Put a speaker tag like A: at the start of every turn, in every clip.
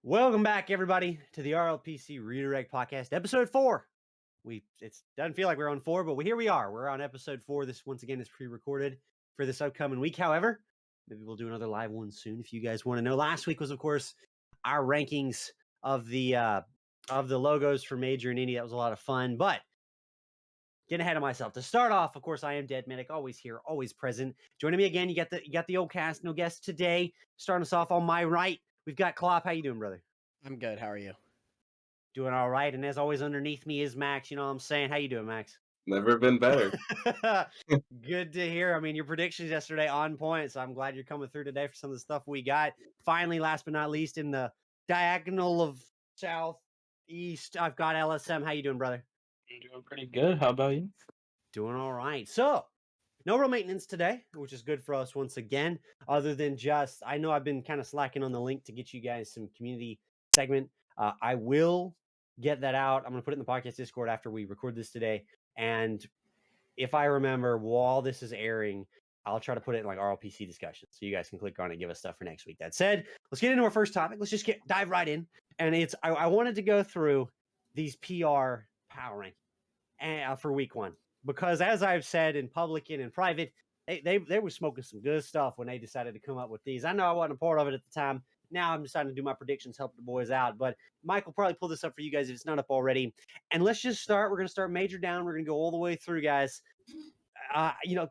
A: Welcome back, everybody, to the RLPC Redirect Podcast, episode 4. It doesn't feel like we're on 4, but here we are. We're on episode 4. This once again is pre-recorded for this upcoming week. However, maybe we'll do another live one soon if you guys want to know. Last week was, of course, our rankings of the logos for Major and Indie. That was a lot of fun, but getting ahead of myself. To start off, of course, I am Dead Medic, always here, always present. Joining me again, you got the old cast, no guests today. Starting us off on my right, we've got Klopp. How you doing, brother?
B: I'm good. How are you?
A: Doing all right. And as always, underneath me is Max. You know what I'm saying? How you doing, Max?
C: Never been better.
A: Good to hear. I mean, your predictions yesterday on point, so I'm glad you're coming through today for some of the stuff we got. Finally, last but not least, in the diagonal of southeast, I've got LSM. How you doing, brother?
D: I'm doing pretty good. How about you?
A: Doing all right. So, no real maintenance today, which is good for us once again, other than just, I know I've been kind of slacking on the link to get you guys some community segment. I will get that out. I'm going to put it in the podcast Discord after we record this today. And if I remember, while this is airing, I'll try to put it in like RLPC discussion so you guys can click on it and give us stuff for next week. That said, let's get into our first topic. Let's just dive right in. And I wanted to go through these PR power rankings for week 1. Because as I've said in public and in private, they were smoking some good stuff when they decided to come up with these. I know I wasn't a part of it at the time. Now I'm deciding to do my predictions, help the boys out. But Mike will probably pull this up for you guys if it's not up already. And let's just start. We're going to start major down. We're going to go all the way through, guys.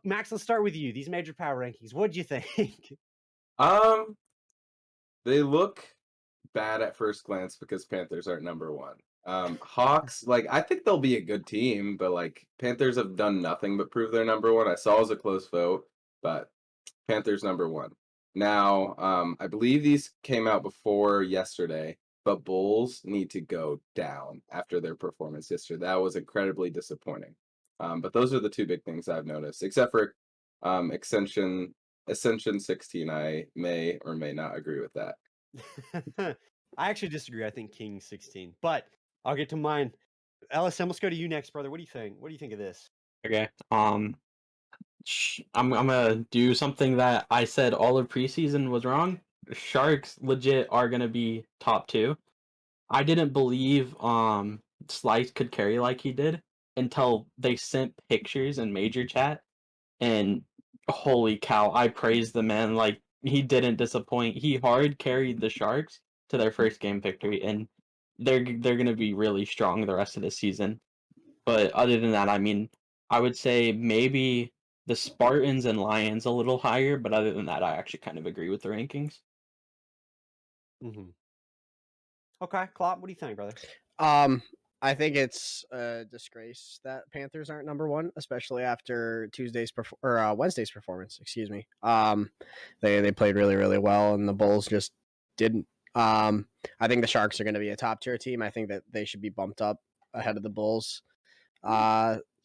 A: Max, let's start with you. These major power rankings. What do you think?
C: They look bad at first glance because Panthers aren't number 1. Hawks, I think they'll be a good team, but Panthers have done nothing but prove they're number 1. I saw it was a close vote, but Panthers number 1. Now, I believe these came out before yesterday, but Bulls need to go down after their performance yesterday. That was incredibly disappointing. But those are the two big things I've noticed, except for Ascension 16. I may or may not agree with that.
A: I actually disagree. I think King 16, but I'll get to mine. LSM, let's go to you next, brother. What do you think? What do you think of this?
D: Okay. I'm gonna do something that I said all of preseason was wrong. Sharks legit are gonna be top 2. I didn't believe Slice could carry like he did until they sent pictures in major chat, and holy cow, I praised the man. He didn't disappoint. He hard carried the Sharks to their first game victory, and they're gonna be really strong the rest of the season. But other than that, I mean, I would say maybe the Spartans and Lions a little higher, but other than that, I actually kind of agree with the rankings.
A: Mm-hmm. Okay, Klopp, what do you think, brother?
B: I think it's a disgrace that Panthers aren't number 1, especially after Wednesday's performance. Excuse me. They played really, really well, and the Bulls just didn't. I think the Sharks are going to be a top tier team. I think that they should be bumped up ahead of the Bulls.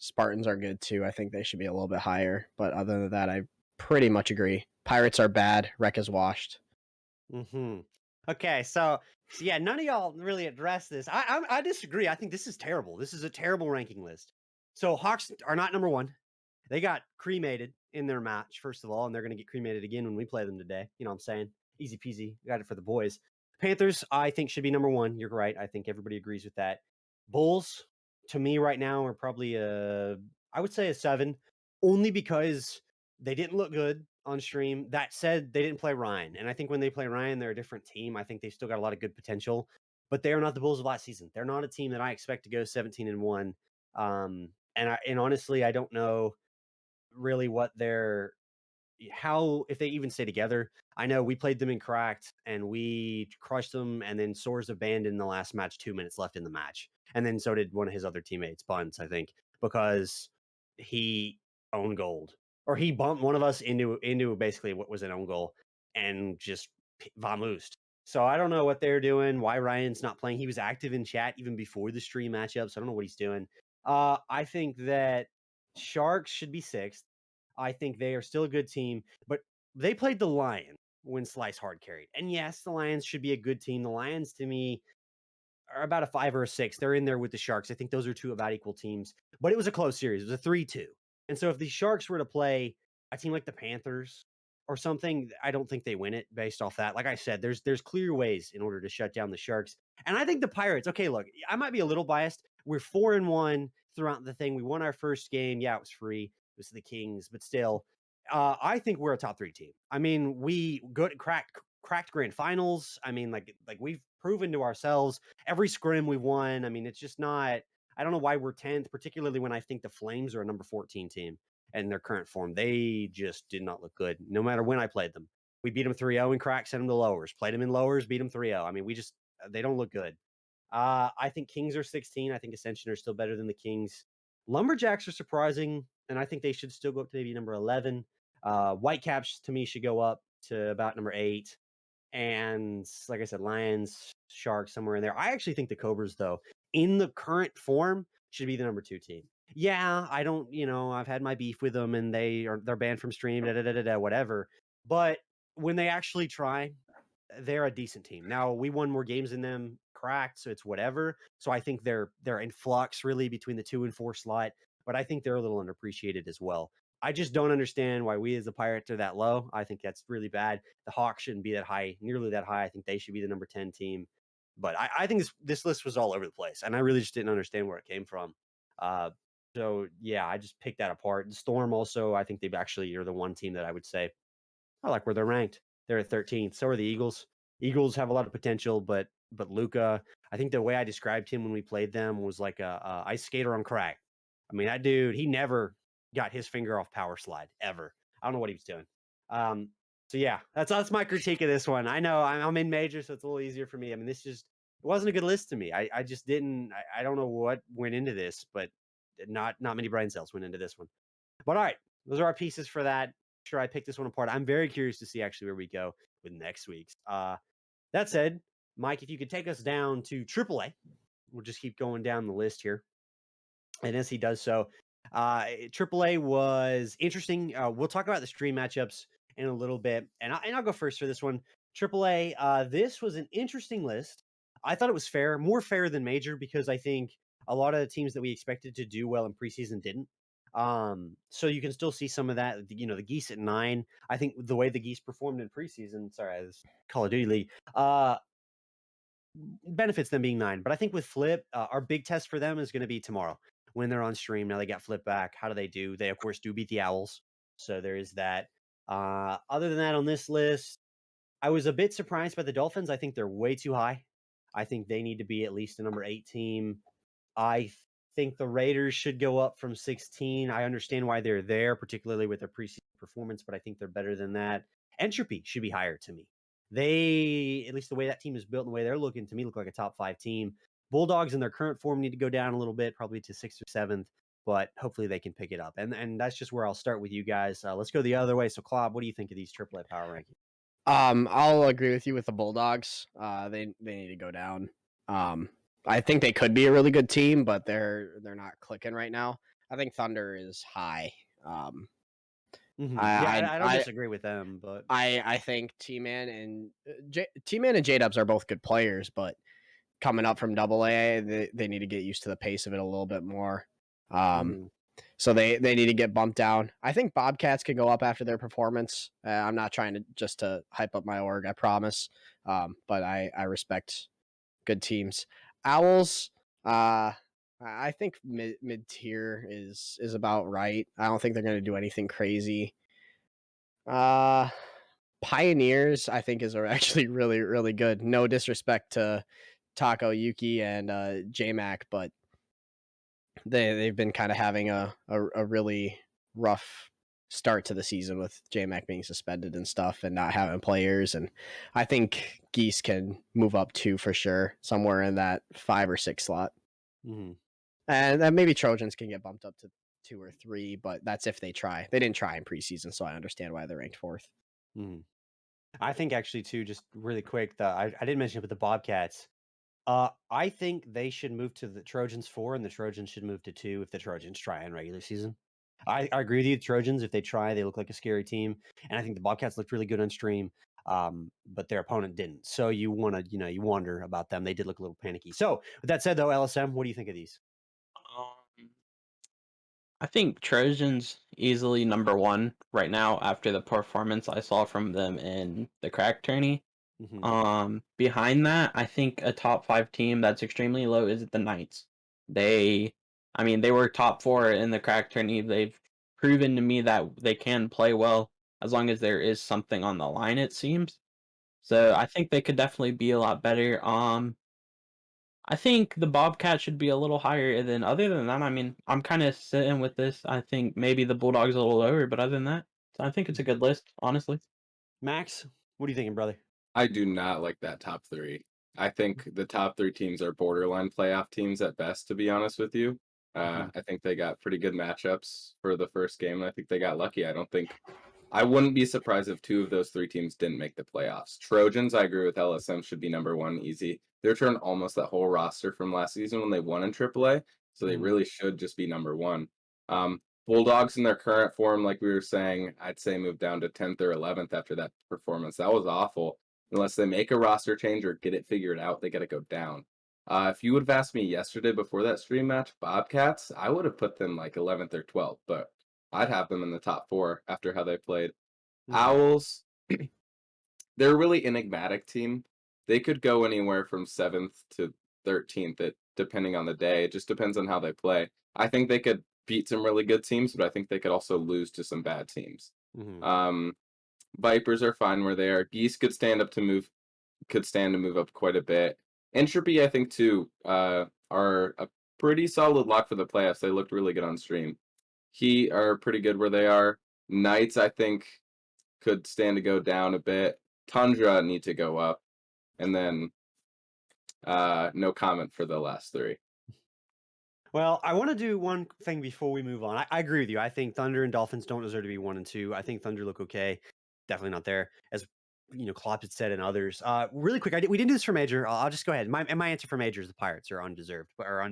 B: Spartans are good too. I think they should be a little bit higher. But other than that, I pretty much agree. Pirates are bad. Wreck is washed.
A: Mm-hmm. Okay, so yeah, none of y'all really address this. I disagree. I think this is terrible. This is a terrible ranking list. So Hawks are not number 1. They got cremated in their match, first of all, and they're going to get cremated again when we play them today. You know what I'm saying? Easy peasy. Got it for the boys. Panthers, I think, should be number 1. You're right. I think everybody agrees with that. Bulls, to me right now, are probably I would say a 7, only because they didn't look good on stream. That said, they didn't play Ryan, and I think when they play Ryan, they're a different team. I think they still got a lot of good potential, but they are not the Bulls of last season. They're not a team that I expect to go 17-1. And honestly, I don't know really what if they even stay together. I know we played them in Cracked and we crushed them, and then Soares abandoned the last match 2 minutes left in the match, and then so did one of his other teammates, Buns, I think, because he owned gold, or he bumped one of us into basically what was an own goal and just vamoosed. So I don't know what they're doing, why Ryan's not playing. He was active in chat even before the stream matchup, so I don't know what he's doing. I think that Sharks should be 6th. I think they are still a good team, but they played the Lions when Slice hard carried. And yes, the Lions should be a good team. The Lions, to me, are about a 5 or a 6. They're in there with the Sharks. I think those are 2 about equal teams, but it was a close series. It was a 3-2. And so if the Sharks were to play a team like the Panthers or something, I don't think they win it based off that. Like I said, there's clear ways in order to shut down the Sharks. And I think the Pirates, okay, look, I might be a little biased. We're 4-1 throughout the thing. We won our first game. Yeah, it was free. It was the Kings, but still, I think we're a top 3 team. I mean, we cracked grand finals. I mean, like we've proven to ourselves every scrim we've won. I mean, it's just not. I don't know why we're 10th, particularly when I think the Flames are a number 14 team in their current form. They just did not look good, no matter when I played them. We beat them 3-0 in crack, sent them to lowers. Played them in lowers, beat them 3-0. I mean, they don't look good. I think Kings are 16. I think Ascension are still better than the Kings. Lumberjacks are surprising, and I think they should still go up to maybe number 11. Whitecaps, to me, should go up to about number 8. And like I said, Lions, Sharks, somewhere in there. I actually think the Cobras, though, in the current form, should be the number 2 team. Yeah, I don't, I've had my beef with them, and they're banned from stream, whatever. But when they actually try, they're a decent team. Now, we won more games than them, cracked, so it's whatever. So I think they're in flux really between the 2 and 4 slot, but I think they're a little underappreciated as well. I just don't understand why we as the Pirates are that low. I think that's really bad. The Hawks shouldn't be that high, nearly that high. I think they should be the number 10 team. But I think this list was all over the place, and I really just didn't understand where it came from. So yeah, I just picked that apart. The Storm also, I think they've actually are the one team that I would say I like where they're ranked. They're at 13th. So are the Eagles. Eagles have a lot of potential, but Luka, I think the way I described him when we played them was like a ice skater on crack. I mean, that dude, he never got his finger off power slide ever. I don't know what he was doing. So yeah, that's my critique of this one. I know I'm in major, so it's a little easier for me. I mean, this just it wasn't a good list to me. I just didn't. I don't know what went into this, but not many brain cells went into this one. But all right, those are our pieces for that. Sure, I picked this one apart. I'm very curious to see actually where we go with next week's. That said, Mike, if you could take us down to AAA, we'll just keep going down the list here. And as he does so, AAA was interesting. We'll talk about the stream matchups in a little bit, and I'll go first for this one. AAA, this was an interesting list. I thought it was fair, more fair than major, because I think a lot of the teams that we expected to do well in preseason didn't. So you can still see some of that. The Geese at 9. I think the way the Geese performed in preseason, this Call of Duty League, benefits them being 9. But I think with Flip, our big test for them is going to be tomorrow when they're on stream. Now they got Flip back. How do they do? They of course do beat the Owls, so there is that. Other than that, on this list, I was a bit surprised by the Dolphins. I think they're way too high. I think they need to be at least a number 8 team. I think the Raiders should go up from 16. I understand why they're there, particularly with their preseason performance, but I think they're better than that. Entropy should be higher to me. They, at least the way that team is built and the way they're looking, to me, look like a top 5 team. Bulldogs in their current form need to go down a little bit, probably to 6th or 7th, but hopefully they can pick it up. And that's just where I'll start with you guys. Let's go the other way. So, Klopp, what do you think of these AAA power rankings?
B: I'll agree with you with the Bulldogs. They need to go down. I think they could be a really good team, but they're not clicking right now. I think Thunder is high.
A: I don't disagree with them, but
B: I think T-Man and T-Man and J-Dubs are both good players, but coming up from AA, they need to get used to the pace of it a little bit more. So they need to get bumped down. I think Bobcats can go up after their performance. I'm not trying to just to hype up my org, I promise. But I respect good teams. Owls, I think mid tier is about right. I don't think they're going to do anything crazy. Pioneers, I think, is actually really, really good. No disrespect to Taco, Yuki, and J-Mac, but they've been kind of having a really rough start to the season with J-Mac being suspended and stuff and not having players. And I think Geese can move up 2 for sure, somewhere in that 5 or 6 slot. And then maybe Trojans can get bumped up to 2 or 3, but that's if they try. They didn't try in preseason, so I understand why they're ranked 4th.
A: I think actually too, just really quick, I didn't mention it, but the Bobcats, I think they should move to the Trojans 4, and the Trojans should move to 2 if the Trojans try in regular season. I agree with you. The Trojans, if they try, they look like a scary team, and I think the Bobcats looked really good on stream, but their opponent didn't. So you want to, you wonder about them. They did look a little panicky. So with that said, though, LSM, what do you think of these?
D: I think Trojans easily number one right now after the performance I saw from them in the crack tourney. Behind that, I think a top 5 team that's extremely low is the Knights. They, I mean, they were top 4 in the crack tourney. They've proven to me that they can play well as long as there is something on the line, it seems. So I think they could definitely be a lot better. I think the Bobcat should be a little higher, and then other than that, I mean, I'm kind of sitting with this. I think maybe the Bulldogs a little lower, but other than that, I think it's a good list, honestly.
A: Max, what are you thinking, brother?
C: I do not like that top 3. I think the top 3 teams are borderline playoff teams at best, to be honest with you. I think they got pretty good matchups for the first game, and I think they got lucky. I wouldn't be surprised if 2 of those 3 teams didn't make the playoffs. Trojans, I agree with LSM, should be number 1 easy. They returned almost that whole roster from last season when they won in AAA, so they really should just be number 1. Bulldogs in their current form, like we were saying, I'd say move down to 10th or 11th after that performance. That was awful. Unless they make a roster change or get it figured out, they got to go down. If you would have asked me yesterday before that stream match, Bobcats, I would have put them like 11th or 12th, but I'd have them in the top 4 after how they played. Owls, they're a really enigmatic team. They could go anywhere from 7th to 13th, depending on the day. It just depends on how they play. I think they could beat some really good teams, but I think they could also lose to some bad teams. Vipers are fine where they are. Geese could stand to move up quite a bit. Entropy, I think, too, are a pretty solid lock for the playoffs. They looked really good on stream. Heat are pretty good where they are. Knights, I think, could stand to go down a bit. Tundra need to go up. And then no comment for the last 3.
A: Well, I want to do one thing before we move on. I agree with you. I think Thunder and Dolphins don't deserve to be 1 and 2. I think Thunder look okay. Definitely not there, as Klopp had said and others. Really quick, we didn't do this for Major. I'll just go ahead. My answer for Major is the Pirates are undeserved, are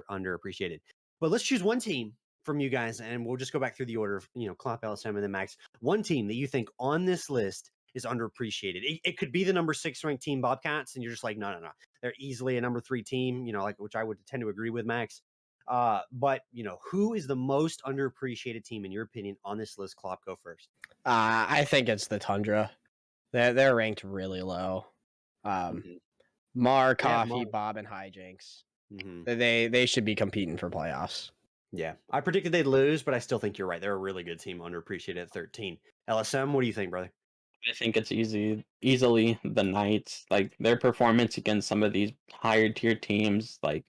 A: underappreciated. But let's choose one team from you guys, and we'll just go back through the order of Klopp, LSM, and then Max. One team that you think on this list is underappreciated. It could be the number 6 ranked team, Bobcats, and you're just like, no, they're easily a number 3 team. Which I would tend to agree with, Max. But who is the most underappreciated team in your opinion on this list? Klopp, go first.
B: I think it's the Tundra. They're ranked really low. Mar, Coffee, Bob, and Hijinks. They should be competing for playoffs.
A: Yeah, I predicted they'd lose, but I still think you're right. They're a really good team, underappreciated at 13. LSM, what do you think, brother?
D: I think it's easily the Knights. Like their performance against some of these higher tier teams, like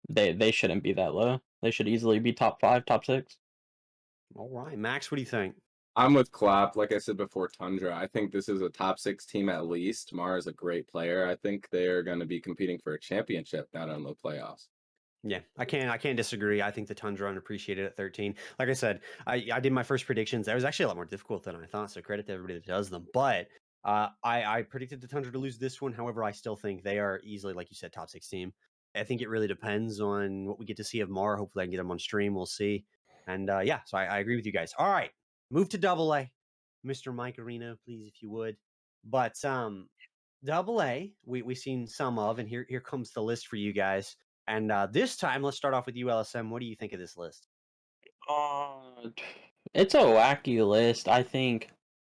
D: they shouldn't be that low. They should easily be top 5, top 6.
A: All right, Max, what do you think?
C: I'm with Klopp. Like I said before, Tundra. I think this is a top 6 team at least. Mar is a great player. I think they are going to be competing for a championship, not only playoffs.
A: Yeah, I can't disagree. I think the Tundra underappreciated at 13. Like I said, I did my first predictions. That was actually a lot more difficult than I thought. So credit to everybody that does them. But I predicted the Tundra to lose this one. However, I still think they are easily, like you said, top 6 team. I think it really depends on what we get to see of Mar. Hopefully, I can get them on stream. We'll see. And yeah, so I agree with you guys. All right, move to AA, Mr. Mike Areno, please, if you would. But AA, we've seen some of, and here comes the list for you guys. And this time, let's start off with you, LSM. What do you think of this list?
D: It's a wacky list. I think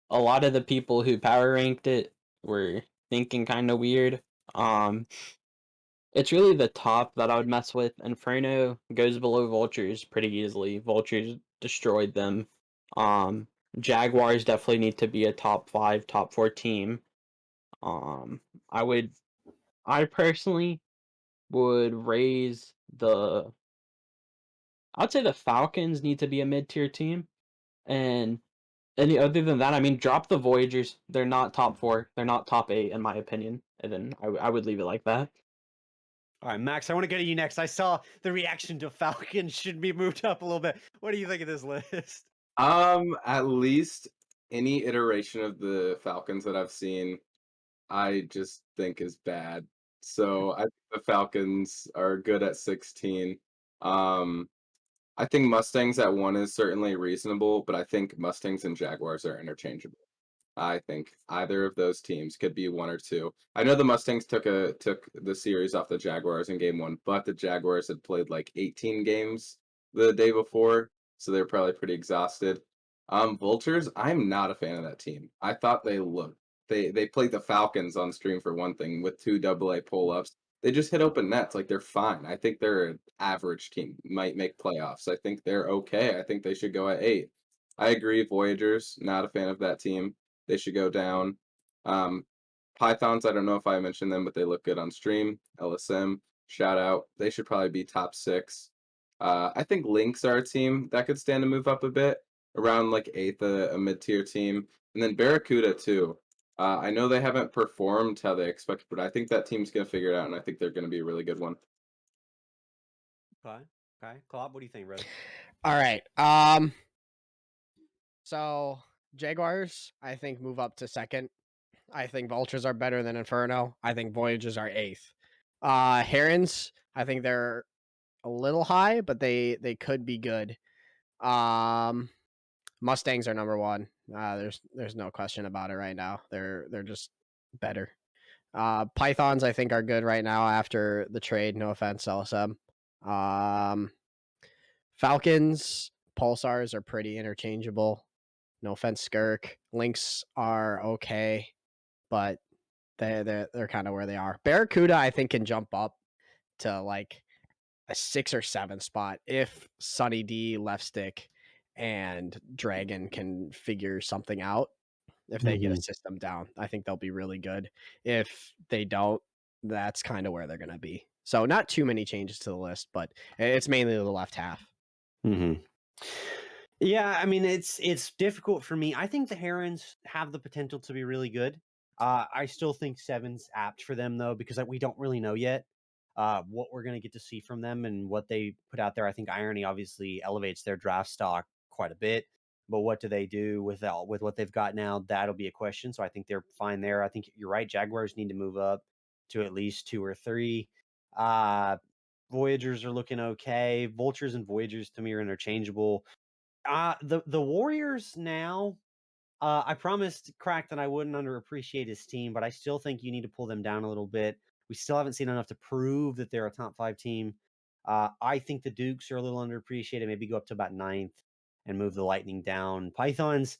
D: a lot of the people who power ranked it were thinking kind of weird. It's really the top that I would mess with. Inferno goes below Vultures pretty easily. Vultures destroyed them. Jaguars definitely need to be a top 5, top 4 team. I personally would raise I'd say the Falcons need to be a mid-tier team. And any other than that, I mean, drop the Voyagers. They're not top 4. They're not top 8, in my opinion. And then I would leave it like that.
A: All right, Max, I want to go to you next. I saw the reaction to Falcons should be moved up a little bit. What do you think of this list?
C: At least any iteration of the Falcons that I've seen, I just think is bad. So I think the Falcons are good at 16. I think Mustangs at 1 is certainly reasonable, but I think Mustangs and Jaguars are interchangeable. I think either of those teams could be 1 or 2. I know the Mustangs took the series off the Jaguars in game 1, but the Jaguars had played like 18 games the day before, so they're probably pretty exhausted. Vultures, I'm not a fan of that team. I thought they played the Falcons on stream for one thing with 2 AA pull-ups. They just hit open nets, like, they're fine. I think they're an average team, might make playoffs. I think they're okay. I think they should go at 8. I agree, Voyagers, not a fan of that team. They should go down. Um, Pythons, I don't know if I mentioned them, but they look good on stream. LSM, shout out. They should probably be top 6. I think Lynx are a team that could stand to move up a bit, around like 8th, a mid-tier team. And then Barracuda, too. I know they haven't performed how they expected, but I think that team's going to figure it out, and I think they're going to be a really good one.
A: Okay. Okay. Klopp, what do you think, brother?
B: All right. So Jaguars, I think, move up to 2nd. I think Vultures are better than Inferno. I think Voyagers are 8th. Herons, I think they're a little high, but they could be good. Mustangs are number 1. There's no question about it right now. They're just better. Pythons, I think, are good right now after the trade. No offense, LSM. Falcons, Pulsars are pretty interchangeable. No offense, Skirk. Lynx are okay, but they're kind of where they are. Barracuda, I think, can jump up to like a 6 or 7 spot if Sunny D, Left Stick, and Dragon can figure something out. If they get a system down, I think they'll be really good. If they don't, that's kind of where they're going to be. So not too many changes to the list, but it's mainly the left half.
A: Yeah, I mean it's difficult for me. I think the Herons have the potential to be really good. I still think 7's apt for them though, because we don't really know yet what we're going to get to see from them and what they put out there. I think Irony obviously elevates their draft stock quite a bit, but what do they do with what they've got now? That'll be a question. So I think they're fine there. I think you're right. Jaguars need to move up to at least 2 or 3. Voyagers are looking okay. Vultures and Voyagers to me are interchangeable. The Warriors now. I promised Crack that I wouldn't underappreciate his team, but I still think you need to pull them down a little bit. We still haven't seen enough to prove that they're a top 5 team. I think the Dukes are a little underappreciated. Maybe go up to about 9th and move the Lightning down. Pythons,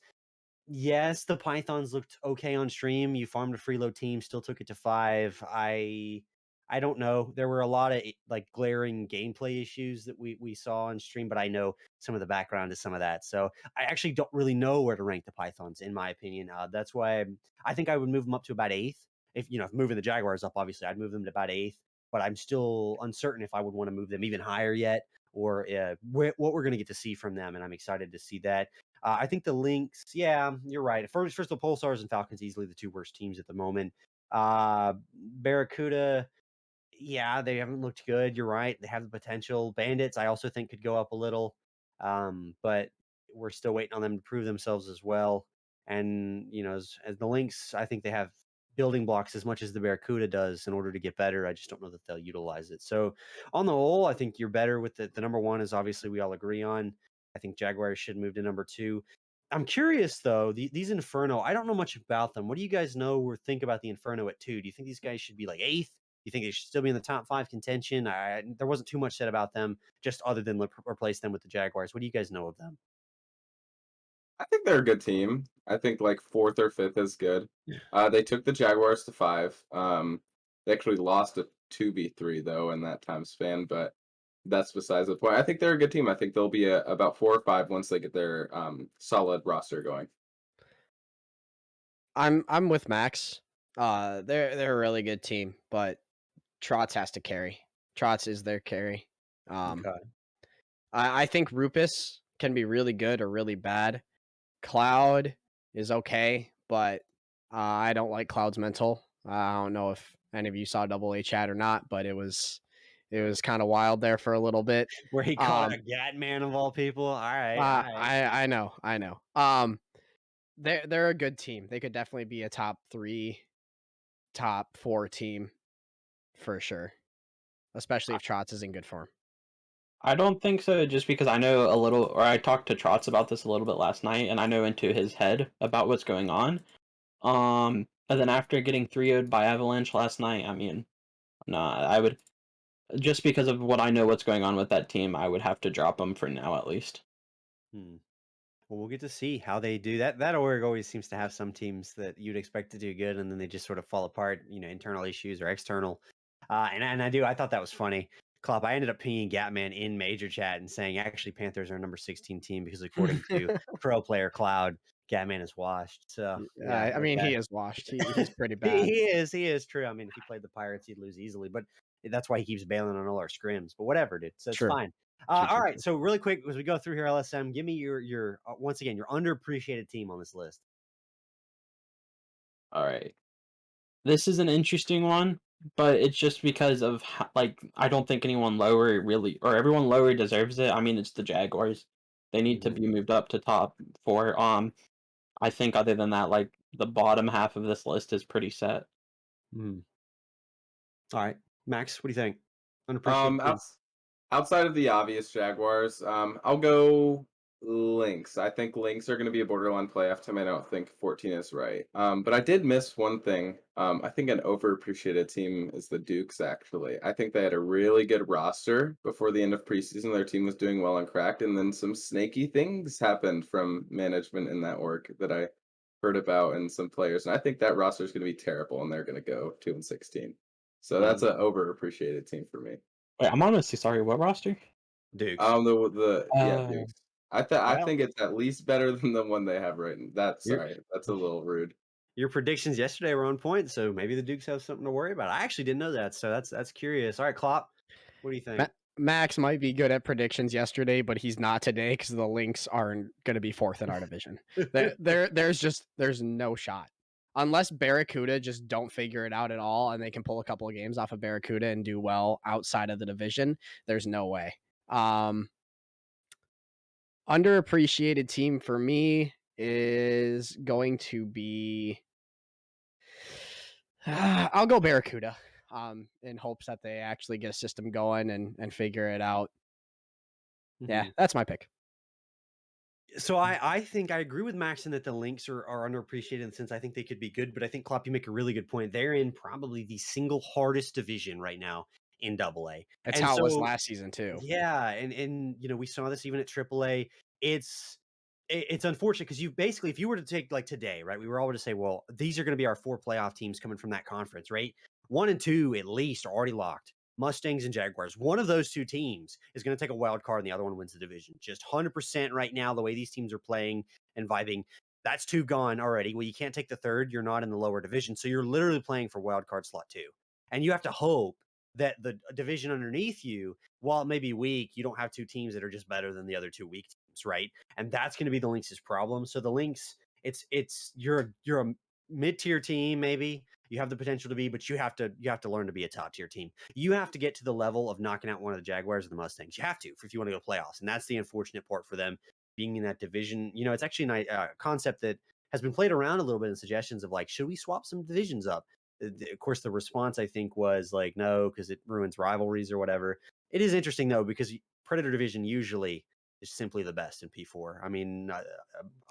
A: yes, the Pythons looked okay on stream. You farmed a freeload team, still took it to 5. I don't know. There were a lot of like glaring gameplay issues that we saw on stream, but I know some of the background to some of that. So I actually don't really know where to rank the Pythons, in my opinion. That's why I think I would move them up to about 8th. If if moving the Jaguars up, obviously I'd move them to about 8th. But I'm still uncertain if I would want to move them even higher yet, or what we're going to get to see from them. And I'm excited to see that. I think the Lynx, yeah, you're right. First, the Pulsars and Falcons, easily the 2 worst teams at the moment. Barracuda, yeah, they haven't looked good. You're right. They have the potential. Bandits, I also think could go up a little, but we're still waiting on them to prove themselves as well. And as the Lynx, I think they have building blocks as much as the Barracuda does in order to get better. I just don't know that they'll utilize it. So on the whole, I think you're better with the number 1 is obviously we all agree on. I think Jaguars should move to number 2. I'm curious though, these Inferno, I don't know much about them. What do you guys know or think about the Inferno at 2? Do you think these guys should be like 8th? You think they should still be in the top 5 contention? There wasn't too much said about them, just other than replace them with the Jaguars. What do you guys know of them?
C: I think they're a good team. I think like 4th or 5th is good. They took the Jaguars to 5. They actually lost a 2v3 though in that time span, but that's besides the point. I think they're a good team. I think they'll be about 4 or 5 once they get their solid roster going.
B: I'm with Max. They're a really good team, but Trotz has to carry. Trotz is their carry.
A: Okay.
B: I think Rupus can be really good or really bad. Cloud is okay, but I don't like Cloud's mental. I don't know if any of you saw Double A chat or not, but it was kind of wild there for a little bit.
A: Where he caught a Gat Man of all people. All right.
B: I know. They're a good team. They could definitely be a top 3, top 4 team for sure, especially if Trotz is in good form.
D: I don't think so, just because I know a little, or I talked to Trotz about this a little bit last night, and I know into his head about what's going on. And then after getting 3-0'd by Avalanche last night, I mean, nah, I would, just because of what I know what's going on with that team, I would have to drop them for now at least.
A: Hmm. Well, we'll get to see how they do that. That org always seems to have some teams that you'd expect to do good, and then they just sort of fall apart. Internal issues or external. I thought that was funny. Klopp, I ended up pinging Gatman in major chat and saying actually Panthers are number 16 team because according to Pro Player Cloud, Gatman is washed. So yeah,
B: I mean,
A: okay.
B: he is washed. He's pretty
A: He
B: bad.
A: he is true. I mean, if he played the Pirates, he'd lose easily, but that's why he keeps bailing on all our scrims. But whatever, dude. So it's
B: True.
A: fine. All right. So really quick, as we go through here, LSM, give me your once again your underappreciated team on this list.
D: All right. This is an interesting one, but it's just because of I don't think anyone lower really, or everyone lower deserves it. I mean, it's the Jaguars. They need to be moved up to top 4. I think other than that, like the bottom half of this list is pretty set.
A: All right, Max, what do you think? Underappreciated team.
C: Outside of the obvious Jaguars, I'll go Lynx. I think Lynx are going to be a borderline playoff team. I don't think 14 is right. But I did miss one thing. I think an overappreciated team is the Dukes, actually. I think they had a really good roster before the end of preseason. Their team was doing well and cracked, and then some snaky things happened from management in that org that I heard about and some players. And I think that roster is going to be terrible, and they're going to go 2-16. So that's an overappreciated team for me.
D: Wait, I'm honestly sorry. What roster?
A: Dukes.
C: Dukes. I
A: Well,
C: think it's at least better than the one they have right now. That's
A: You're-
C: sorry, that's a little rude.
A: your predictions yesterday were on point, so maybe the Dukes have something to worry about. I actually didn't know that, so that's curious. All right, Klopp, what do you think?
B: Max might be good at predictions yesterday, but he's not today because the Lynx aren't going to be 4th in our division. There's no shot unless Barracuda just don't figure it out at all and they can pull a couple of games off of Barracuda and do well outside of the division. There's no way. Underappreciated team for me is going to be. I'll go Barracuda. In hopes that they actually get a system going and figure it out. Yeah, that's my pick.
A: So I think I agree with Max in that the Lynx are underappreciated in the sense I think they could be good, but I think Klopp, you make a really good point. They're in probably the single hardest division right now in AA.
B: That's
A: And
B: how it was
A: so-
B: last season too.
A: Yeah, and we saw this even at AAA. It's unfortunate because you basically, if you were to take like today, right, we were all to say, well, these are going to be our 4 playoff teams coming from that conference, right? 1 and 2 at least are already locked. Mustangs and Jaguars. One of those 2 teams is going to take a wild card, and the other one wins the division. Just 100% right now, the way these teams are playing and vibing. That's 2 gone already. Well, you can't take the third. You're not in the lower division, so you're literally playing for wild card slot 2, and you have to hope that the division underneath you, while it may be weak, you don't have 2 teams that are just better than the other 2 weak teams, right? And that's going to be the Lynx's problem. So the Lynx, you're a mid-tier team, maybe you have the potential to be, but you have to learn to be a top-tier team. You have to get to the level of knocking out one of the Jaguars or the Mustangs. You have to if you want to go playoffs, and that's the unfortunate part for them being in that division. It's actually a concept that has been played around a little bit in suggestions of like, should we swap some divisions up? Of course, the response I think was like, no, because it ruins rivalries or whatever. It is interesting though, because Predator Division usually is simply the best in P4. I mean,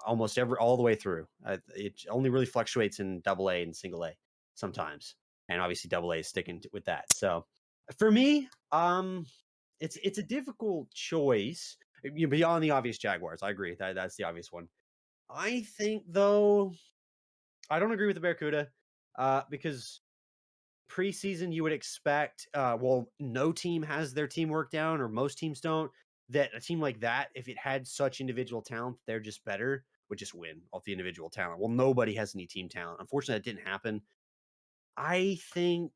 A: almost all the way through. It only really fluctuates in AA and single A sometimes, and obviously AA is sticking with that. So for me, it's a difficult choice beyond the obvious Jaguars. I agree that's the obvious one. I think though, I don't agree with the Barracuda because preseason you would expect no team has their teamwork down, or most teams don't, that a team like that, if it had such individual talent, they're just better, would just win off the individual talent. Well, nobody has any team talent. Unfortunately, that didn't happen. I think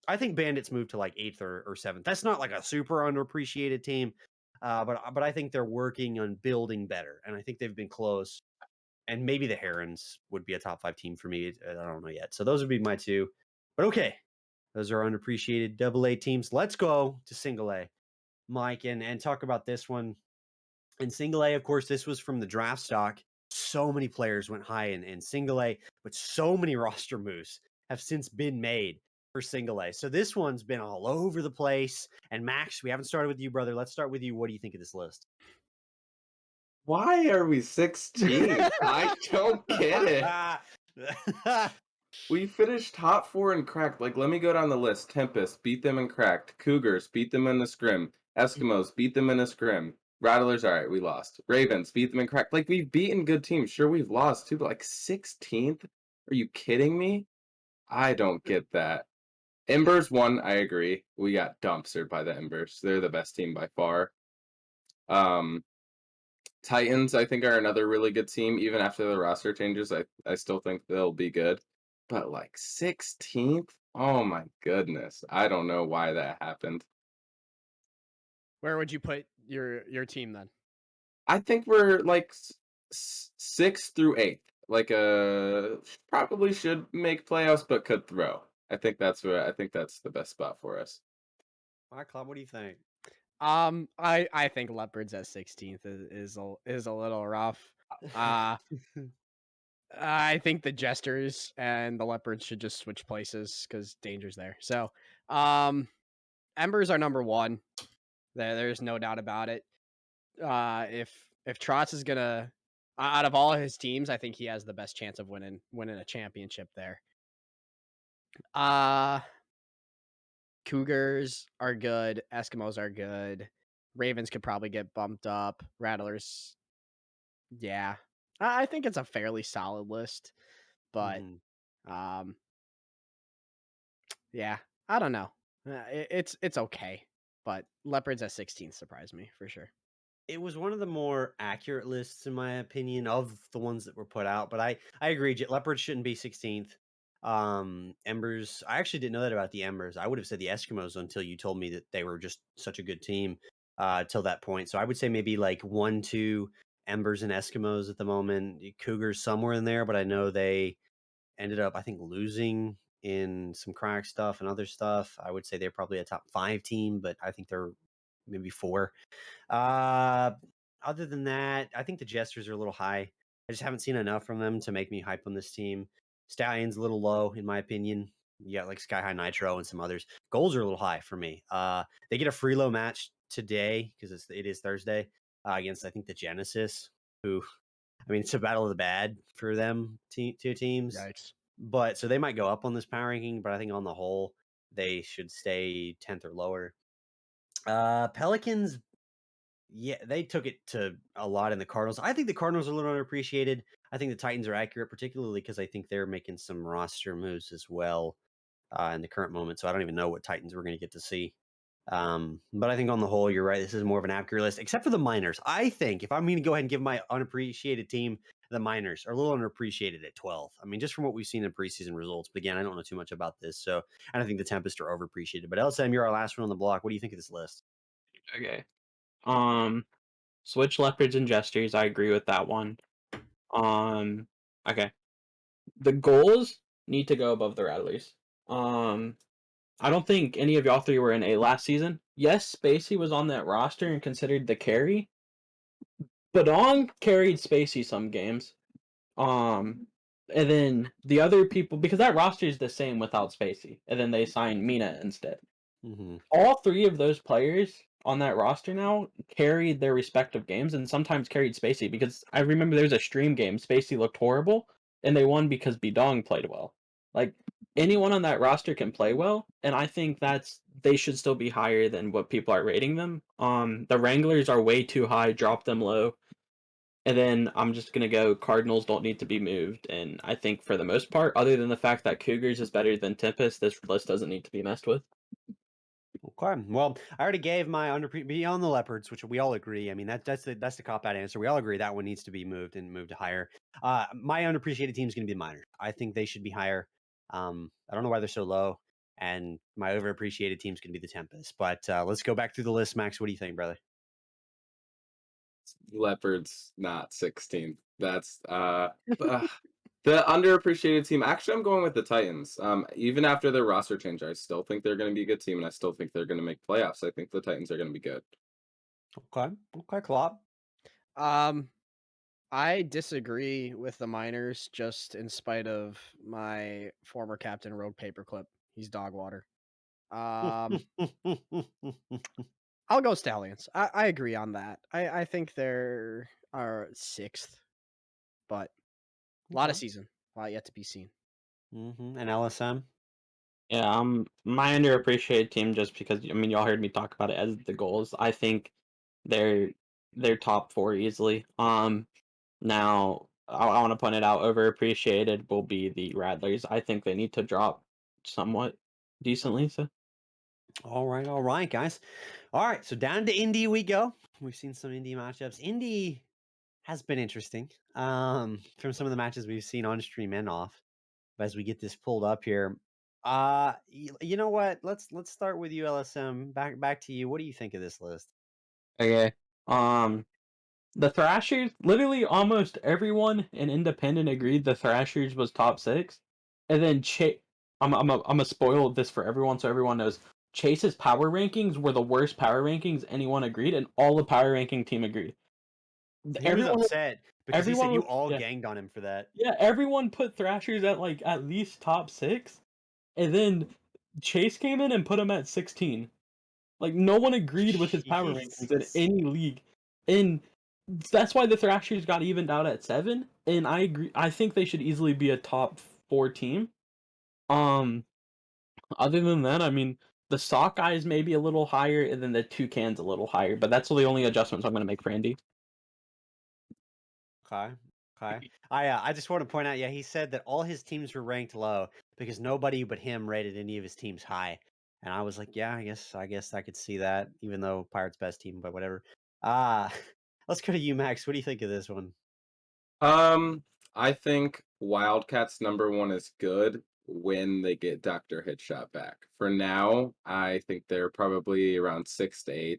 A: Bandits moved to like 8th or 7th. That's not like a super underappreciated team, but I think they're working on building better, and I think they've been close. And maybe the Herons would be a top 5 team for me. I don't know yet. So those would be my 2. But okay, those are underappreciated AA teams. Let's go to single A, Mike, and talk about this one. In single A, of course, this was from the draft stock. So many players went high in single A, but so many roster moves have since been made for single A. So this one's been all over the place. And Max, we haven't started with you, brother. Let's start with you. What do you think of this list?
C: Why are we 16? I don't get it. We finished top 4 and cracked. Like, let me go down the list. Tempest, beat them and cracked. Cougars, beat them in the scrim. Eskimos, beat them in a scrim. Rattlers, all right, we lost. Ravens, beat them in crack. Like, we've beaten good teams. Sure, we've lost too, but like 16th? Are you kidding me? I don't get that. Embers won, I agree. We got dumpstered by the Embers. They're the best team by far. Titans, I think, are another really good team. Even after the roster changes, I still think they'll be good. But like 16th? Oh my goodness. I don't know why that happened.
B: Where would you put your team then?
C: I think we're like 6th through 8th. Like probably should make playoffs, but could throw. I think that's the best spot for us.
A: All right, Club, what do you think?
B: I think Leopards at 16th is a little rough. I think the Jesters and the Leopards should just switch places because danger's there. So, Embers are number one. There's no doubt about it. If Trotz is gonna, out of all his teams, I think he has the best chance of winning a championship there. Cougars are good. Eskimos are good. Ravens could probably get bumped up. Rattlers, yeah. I think it's a fairly solid list, but
A: Mhm.
B: yeah, I don't know. It's okay, but Leopards at 16 surprised me for sure.
A: It was one of the more accurate lists, in my opinion, of the ones that were put out. But I agree. Leopards shouldn't be 16th. Embers. I actually didn't know that about the Embers. I would have said the Eskimos until you told me that they were just such a good team till that point. So I would say maybe like 1, 2 Embers and Eskimos at the moment. Cougars somewhere in there, but I know they ended up, I think, losing in some crack stuff and other stuff. I would say they're probably a top 5 team, but I think they're maybe 4. Uh, Other than that, I think the Jesters are a little high. I just haven't seen enough from them to make me hype on this team. Stallions a little low, in my opinion. You got like Sky High Nitro and some others. Goals are a little high for me. They get a free low match today because it is Thursday against, I think, the Genesis, who, I mean, it's a battle of the bad for them, two teams.
B: Yikes.
A: But so they might go up on this power ranking, but I think on the whole, they should stay 10th or lower. Pelicans, yeah, they took it to a lot in the Cardinals. I think the Cardinals are a little underappreciated. I think the Titans are accurate, particularly because I think they're making some roster moves as well in the current moment. So I don't even know what Titans we're going to get to see. But I think on the whole, you're right. This is more of an accurate list, except for the Miners. I think if I'm going to go ahead and give my unappreciated team, the Miners are a little underappreciated at 12. I mean, just from what we've seen in preseason results. But again, I don't know too much about this, so I don't think the Tempest are overappreciated. But LSM, you're our last one on the block. What do you think of this list?
D: Okay. Switch Leopards and Jesters. I agree with that one. Okay. The goals need to go above the Rattlers. I don't think any of y'all three were in A last season. Yes, Spacey was on that roster and considered the carry. Badong carried Spacey some games. And then the other people, because that roster is the same without Spacey, and then they signed Mina instead.
A: Mm-hmm.
D: All three of those players on that roster now carried their respective games and sometimes carried Spacey, because I remember there was a stream game, Spacey looked horrible, and they won because Bidong played well. Like, anyone on that roster can play well, and I think they should still be higher than what people are rating them. The Wranglers are way too high, drop them low. And then I'm just going to go Cardinals don't need to be moved. And I think for the most part, other than the fact that Cougars is better than Tempest, this list doesn't need to be messed with.
A: Okay. Well, I already gave my beyond the Leopards, which we all agree. I mean, that's the cop out answer. We all agree that one needs to be moved and moved higher. My unappreciated team is going to be the Miners. I think they should be higher. I don't know why they're so low. And my overappreciated team is going to be the Tempest. But let's go back through the list, Max. What do you think, brother?
C: Leopards not 16th. That's the underappreciated team. Actually, I'm going with the Titans. Even after their roster change, I still think they're going to be a good team, and I still think they're going to make playoffs. I think the Titans are going to be good.
A: Okay. Okay, Klopp.
B: I disagree with the Miners just in spite of my former captain Road Paperclip. He's dog water. I'll go Stallions. I agree on that. I think they're are 6th, but a lot of
A: Okay.
B: season, a lot yet to be seen.
A: And LSM.
D: Yeah, my underappreciated team just because, I mean, y'all heard me talk about it as the goals. I think they're they're top 4 easily. Now I want to point it out. Overappreciated will be the Rattlers. I think they need to drop somewhat decently. So
A: All right, guys. All right, so down to Indy we go. We've seen some Indy matchups. Indy has been interesting from some of the matches we've seen on stream and off. But as we get this pulled up here, you know what? Let's start with you, LSM. Back to you. What do you think of this list?
D: okay. The Thrashers, literally almost everyone in Independent agreed the Thrashers was top 6. And then I'm gonna spoil this for everyone so everyone knows. Chase's power rankings were the worst power rankings anyone agreed, and all the power ranking team agreed.
A: He was upset because he said you
D: was-
A: all
D: yeah.
A: ganged on him for that.
D: Yeah, everyone put Thrashers at like at least top 6, and then Chase came in and put him at 16. Like no one agreed with his power rankings in
A: Jesus.
D: any league, and that's why the Thrashers got evened out at 7. And I agree. I think they should easily be a top 4 team. Other than that, I mean, the Sockeyes maybe a little higher, and then the Toucans a little higher. But that's the only adjustments I'm gonna make for Indy.
A: Okay. I just want to point out, yeah, he said that all his teams were ranked low because nobody but him rated any of his teams high. And I was like, yeah, I guess I could see that, even though Pirates best team, but whatever. Let's go to you, Max. What do you think of this one?
C: I think Wildcats #1 is good when they get Dr. Headshot back. For now, I think they're probably around 6th to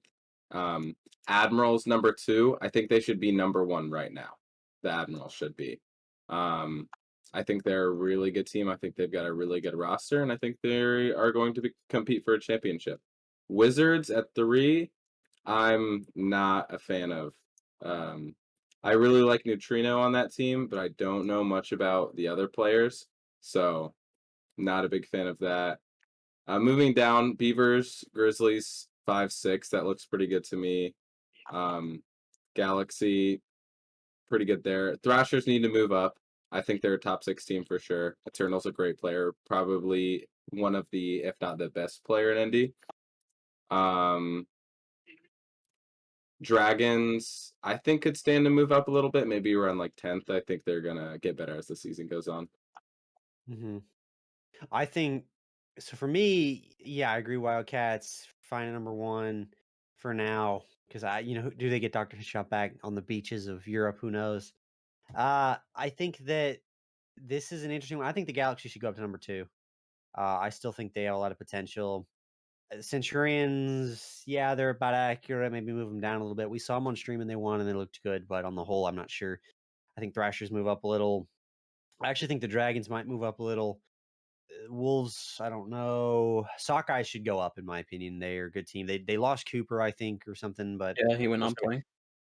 C: 8th. Admirals #2, I think they should be #1 right now. The Admirals should be. I think they're a really good team. I think they've got a really good roster, and I think they are going to compete for a championship. Wizards at 3, I'm not a fan of. I really like Neutrino on that team, but I don't know much about the other players, so not a big fan of that. Moving down, Beavers, Grizzlies, 5-6. That looks pretty good to me. Galaxy, pretty good there. Thrashers need to move up. I think they're a top 6 team for sure. Eternal's a great player, probably one of the, if not the best player in Indy. Dragons, I think could stand to move up a little bit, maybe around like 10th. I think they're gonna get better as the season goes on.
A: Mm-hmm. I think so. For me, yeah, I agree. Wildcats fine at #1 for now because do they get Dr. Shot back on the beaches of Europe? Who knows? I think that this is an interesting one. I think the Galaxy should go up to #2. I still think they have a lot of potential. Centurions, yeah, they're about accurate. Maybe move them down a little bit. We saw them on stream and they won and they looked good, but on the whole, I'm not sure. I think Thrashers move up a little. I actually think the Dragons might move up a little. Wolves, I don't know. Sockeye should go up in my opinion. They're a good team. They lost Cooper, I think, or something, but
D: Yeah, he went on point.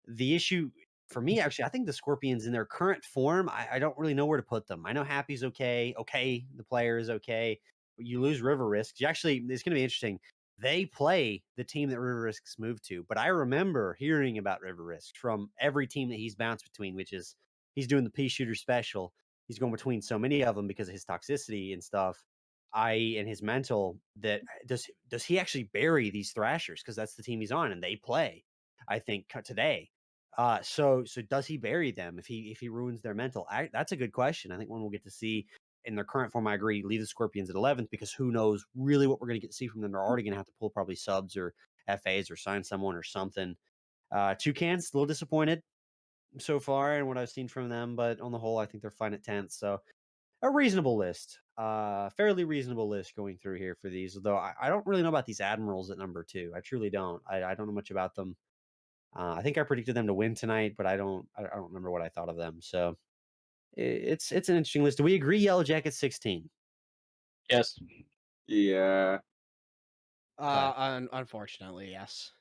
A: the issue for me, actually, I think the Scorpions in their current form, I don't really know where to put them. I know Happy's okay. Okay, the player is okay. But you lose River Risks. You actually, it's going to be interesting. They play the team that River Risks moved to, but I remember hearing about River Risks from every team that he's bounced between, which is he's doing the pea shooter special. He's going between so many of them because of his toxicity and stuff. And his mental that does he actually bury these Thrashers because that's the team he's on and they play. I think today. So does he bury them if he ruins their mental? That's a good question. I think one we'll get to see in their current form. I agree. Leave the Scorpions at 11th because who knows really what we're going to get to see from them. They're already going to have to pull probably subs or FAs or sign someone or something. Toucans a little disappointed so far in what I've seen from them, but on the whole, I think they're fine at 10th. So a reasonable list, fairly reasonable list going through here for these. Though I don't really know about these Admirals at #2. I truly don't. I don't know much about them. I think I predicted them to win tonight, but I don't remember what I thought of them. So it's an interesting list. Do we agree? Yellow Jackets 16.
D: Yes.
C: Yeah.
B: Unfortunately, yes.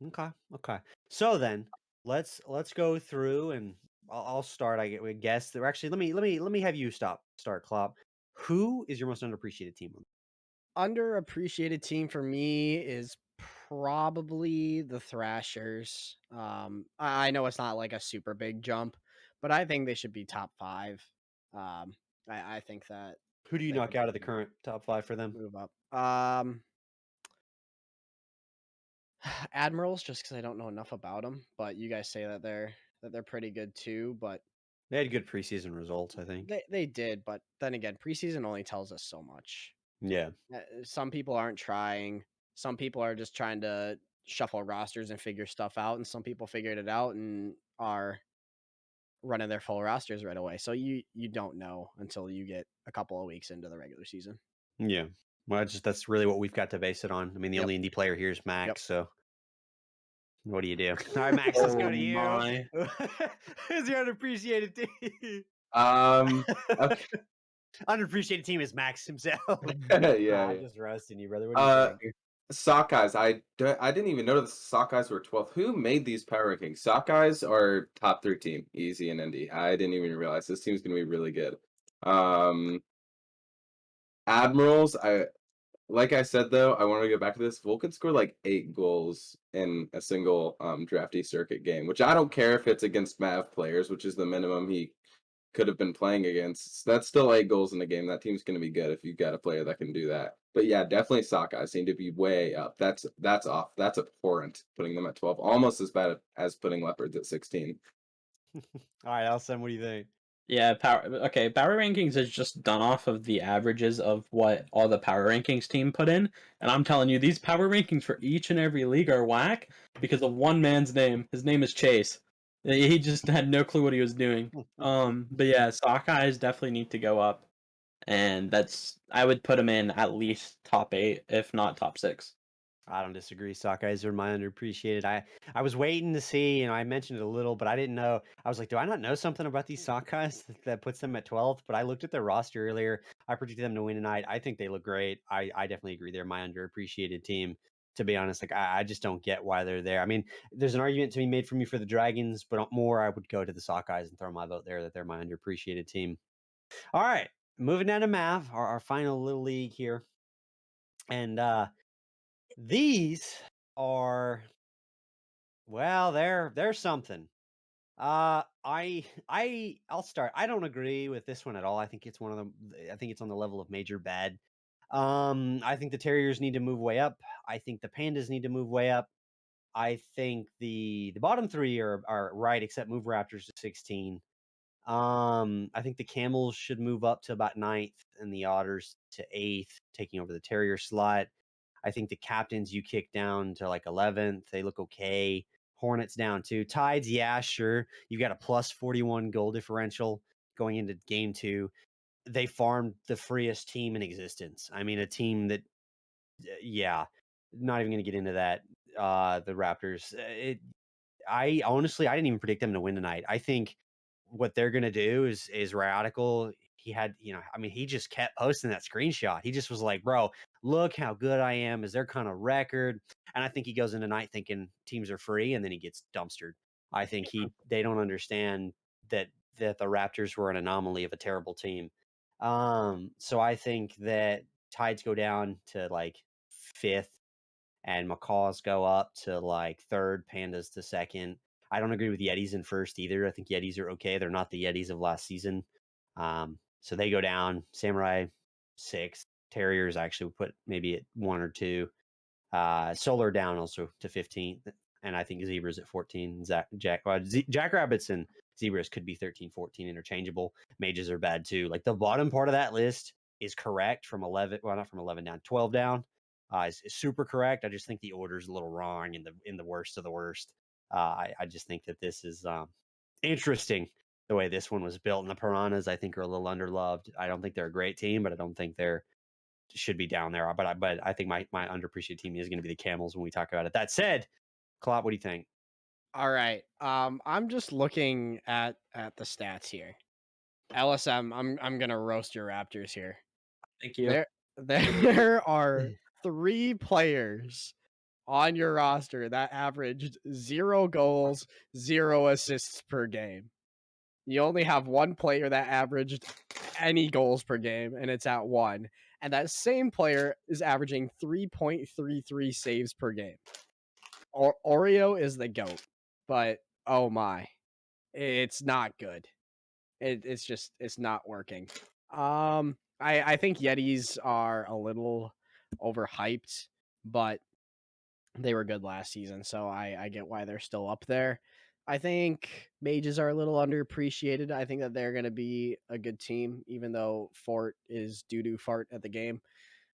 A: Okay. So then let's go through and I'll start. I guess there actually let me have you start, Klopp. Who is your most underappreciated team?
B: Underappreciated team for me is probably the Thrashers. I know it's not like a super big jump, but I think they should be top 5. I think that
A: Who do you
B: they
A: knock
B: could
A: out of the current top 5 for them?
B: move up. Admirals, just because I don't know enough about them, but you guys say that they're pretty good too. But
A: They had good preseason results, I think.
B: they did, but then again, preseason only tells us so much.
A: Yeah.
B: Some people aren't trying. Some people are just trying to shuffle rosters and figure stuff out, and some people figured it out and are running their full rosters right away. So you don't know until you get a couple of weeks into the regular season.
A: Yeah. Well, that's really what we've got to base it on. I mean, the
B: Yep.
A: only indie player here is Max,
B: Yep.
A: so what do you do? All right, Max, let's go
D: Oh
A: to you.
D: my.
A: Who's your underappreciated team?
C: Okay.
A: Underappreciated team is Max himself.
C: Yeah.
A: I'm just roasting you, brother. What do you think?
C: Sockeyes. I didn't even know the Sockeyes were 12th. Who made these power rankings? Sockeyes are top 3 team, easy and Indy. I didn't even realize this team's gonna be really good. Admirals. Like I said though, I want to go back to this. Vulcan scored like 8 goals in a single draftee circuit game, which I don't care if it's against Mav players, which is the minimum he could have been playing against. That's still 8 goals in the game. That team's going to be good if you've got a player that can do that. But yeah, definitely Sockeyes seem to be way up. That's off. That's abhorrent putting them at 12. Almost as bad as putting Leopards at 16.
A: All right, Elson, what do you think?
D: Yeah, power rankings is just done off of the averages of what all the power rankings team put in. And I'm telling you, these power rankings for each and every league are whack because of one man's name. His name is Chase. He just had no clue what he was doing. But yeah, Sockeyes definitely need to go up. And I would put him in at least top 8, if not top 6.
A: I don't disagree. Sockeyes are my underappreciated. I was waiting to see, I mentioned it a little, but I didn't know. I was like, do I not know something about these Sockeyes that puts them at 12th? But I looked at their roster earlier. I predicted them to win tonight. I think they look great. I definitely agree. They're my underappreciated team. To be honest, like I just don't get why they're there. I mean, there's an argument to be made for me for the Dragons, but more I would go to the Sockeyes and throw my vote there that they're my underappreciated team. All right, moving down to Mav, our final little league here, and these are they're something. I'll start. I don't agree with this one at all. I think it's I think it's on the level of major bad. I think the Terriers need to move way up. I think the Pandas need to move way up. I think the bottom 3 are right, except move Raptors to 16. I think the Camels should move up to about 9th and the Otters to 8th, taking over the Terrier slot. I think the Captains you kick down to like 11th. They look okay. Hornets down too. Tides, yeah, sure. You've got a plus 41 goal differential going into game 2. They farmed the freest team in existence. I mean, a team that, yeah, not even going to get into that. The Raptors. I honestly, I didn't even predict them to win tonight. I think what they're gonna do is radical. He had, I mean, he just kept posting that screenshot. He just was like, bro, look how good I am. Is their kind of record? And I think he goes into night thinking teams are free, and then he gets dumpstered. I think they don't understand that the Raptors were an anomaly of a terrible team. So I think that Tides go down to like 5th and Macaws go up to like 3rd, Pandas to 2nd. I don't agree with Yetis in 1st either. I think Yetis are okay. They're not the Yetis of last season. So they go down. Samurai 6th. Terriers actually would put maybe at 1 or 2. Solar down also to 15th. And I think Zebras at 14. Jackrabbits and Zebras could be 13, 14 interchangeable. Mages are bad too. Like the bottom part of that list is correct from 11. Well, not from 11 down, 12 down. Is super correct. I just think the order is a little wrong in the worst of the worst. I just think that this is interesting the way this one was built. And the Piranhas, I think, are a little underloved. I don't think they're a great team, but I don't think they're should be down there. But I think my underappreciated team is going to be the Camels when we talk about it. That said, Klopp, what do you think?
B: All right. I'm just looking at the stats here. LSM, I'm gonna roast your Raptors here.
D: Thank you.
B: There are 3 players on your roster that averaged 0 goals, 0 assists per game. You only have 1 player that averaged any goals per game, and it's at 1. And that same player is averaging 3.33 saves per game. Oreo is the GOAT, but oh my, it's not good. It's not working. I think Yetis are a little overhyped, but they were good last season, so I get why they're still up there. I think Mages are a little underappreciated. I think that they're going to be a good team, even though Fort is doo-doo fart at the game.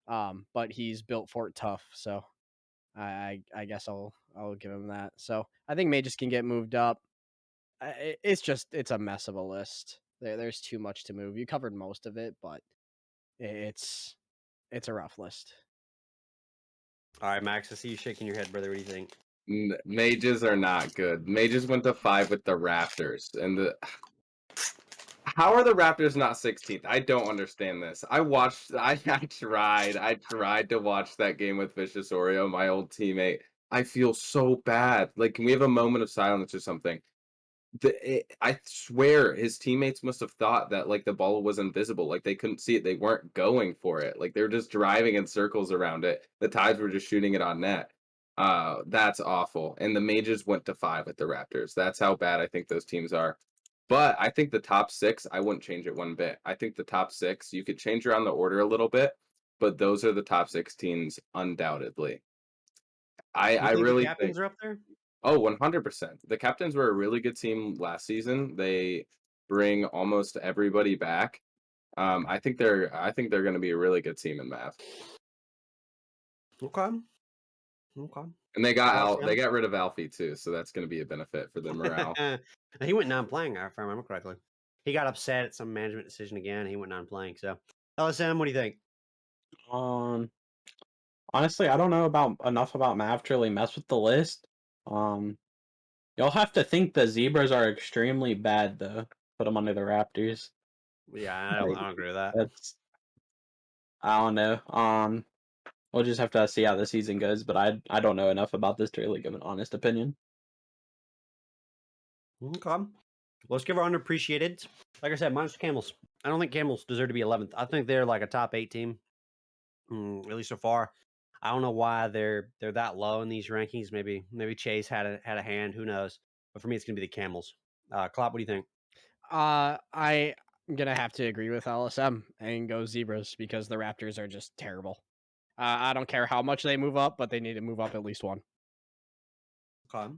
B: But he's built Fort tough, so I guess I'll give him that. So I think Mages can get moved up. It's a mess of a list. There's too much to move. You covered most of it, but it's a rough list.
A: All right, Max, I see you shaking your head, brother. What do you think?
C: Mages are not good. Mages went to 5 with the Raptors, and how are the Raptors not 16th? I don't understand this. I tried to watch that game with Vicious Oreo, my old teammate. I feel so bad. Like, can we have a moment of silence or something? I swear his teammates must have thought that like the ball was invisible, like they couldn't see it. They weren't going for it. Like they were just driving in circles around it. The Tides were just shooting it on net. That's awful. And the Mages went to 5 at the Raptors. That's how bad I think those teams are. But I think the top 6, I wouldn't change it one bit. I think the top 6, you could change around the order a little bit, but those are the top 6 teams undoubtedly.
A: You
C: I
A: think the
C: really
A: captains
C: think.
A: are up there?
C: Oh, 100%. The Captains were a really good team last season. They bring almost everybody back. I think they're going to be a really good team in Mav.
A: Okay. Okay.
C: And they got
A: Awesome.
C: they got rid of Alfie too, so that's going to be a benefit for the morale.
A: He went non-playing, if I remember correctly. He got upset at some management decision again. He went non-playing. So, LSM, what do you think?
D: Honestly, I don't know enough about Mav to really mess with the list. You'll have to think the Zebras are extremely bad though. Put them under the Raptors.
A: Yeah, I
D: Like,
A: don't agree with that.
D: that's I don't know. We'll just have to see how the season goes, but I don't know enough about this to really give an honest opinion.
A: Okay. Let's give our underappreciated. Like I said, minus Camels. I don't think Camels deserve to be 11th. I think they're like a top 8 team, at least so far. I don't know why they're that low in these rankings. Maybe Chase had a hand. Who knows? But for me, it's gonna be the Camels. Klopp, what do you think?
B: I'm gonna have to agree with LSM and go Zebras because the Raptors are just terrible. I don't care how much they move up, but they need to move up at least one.
A: Okay.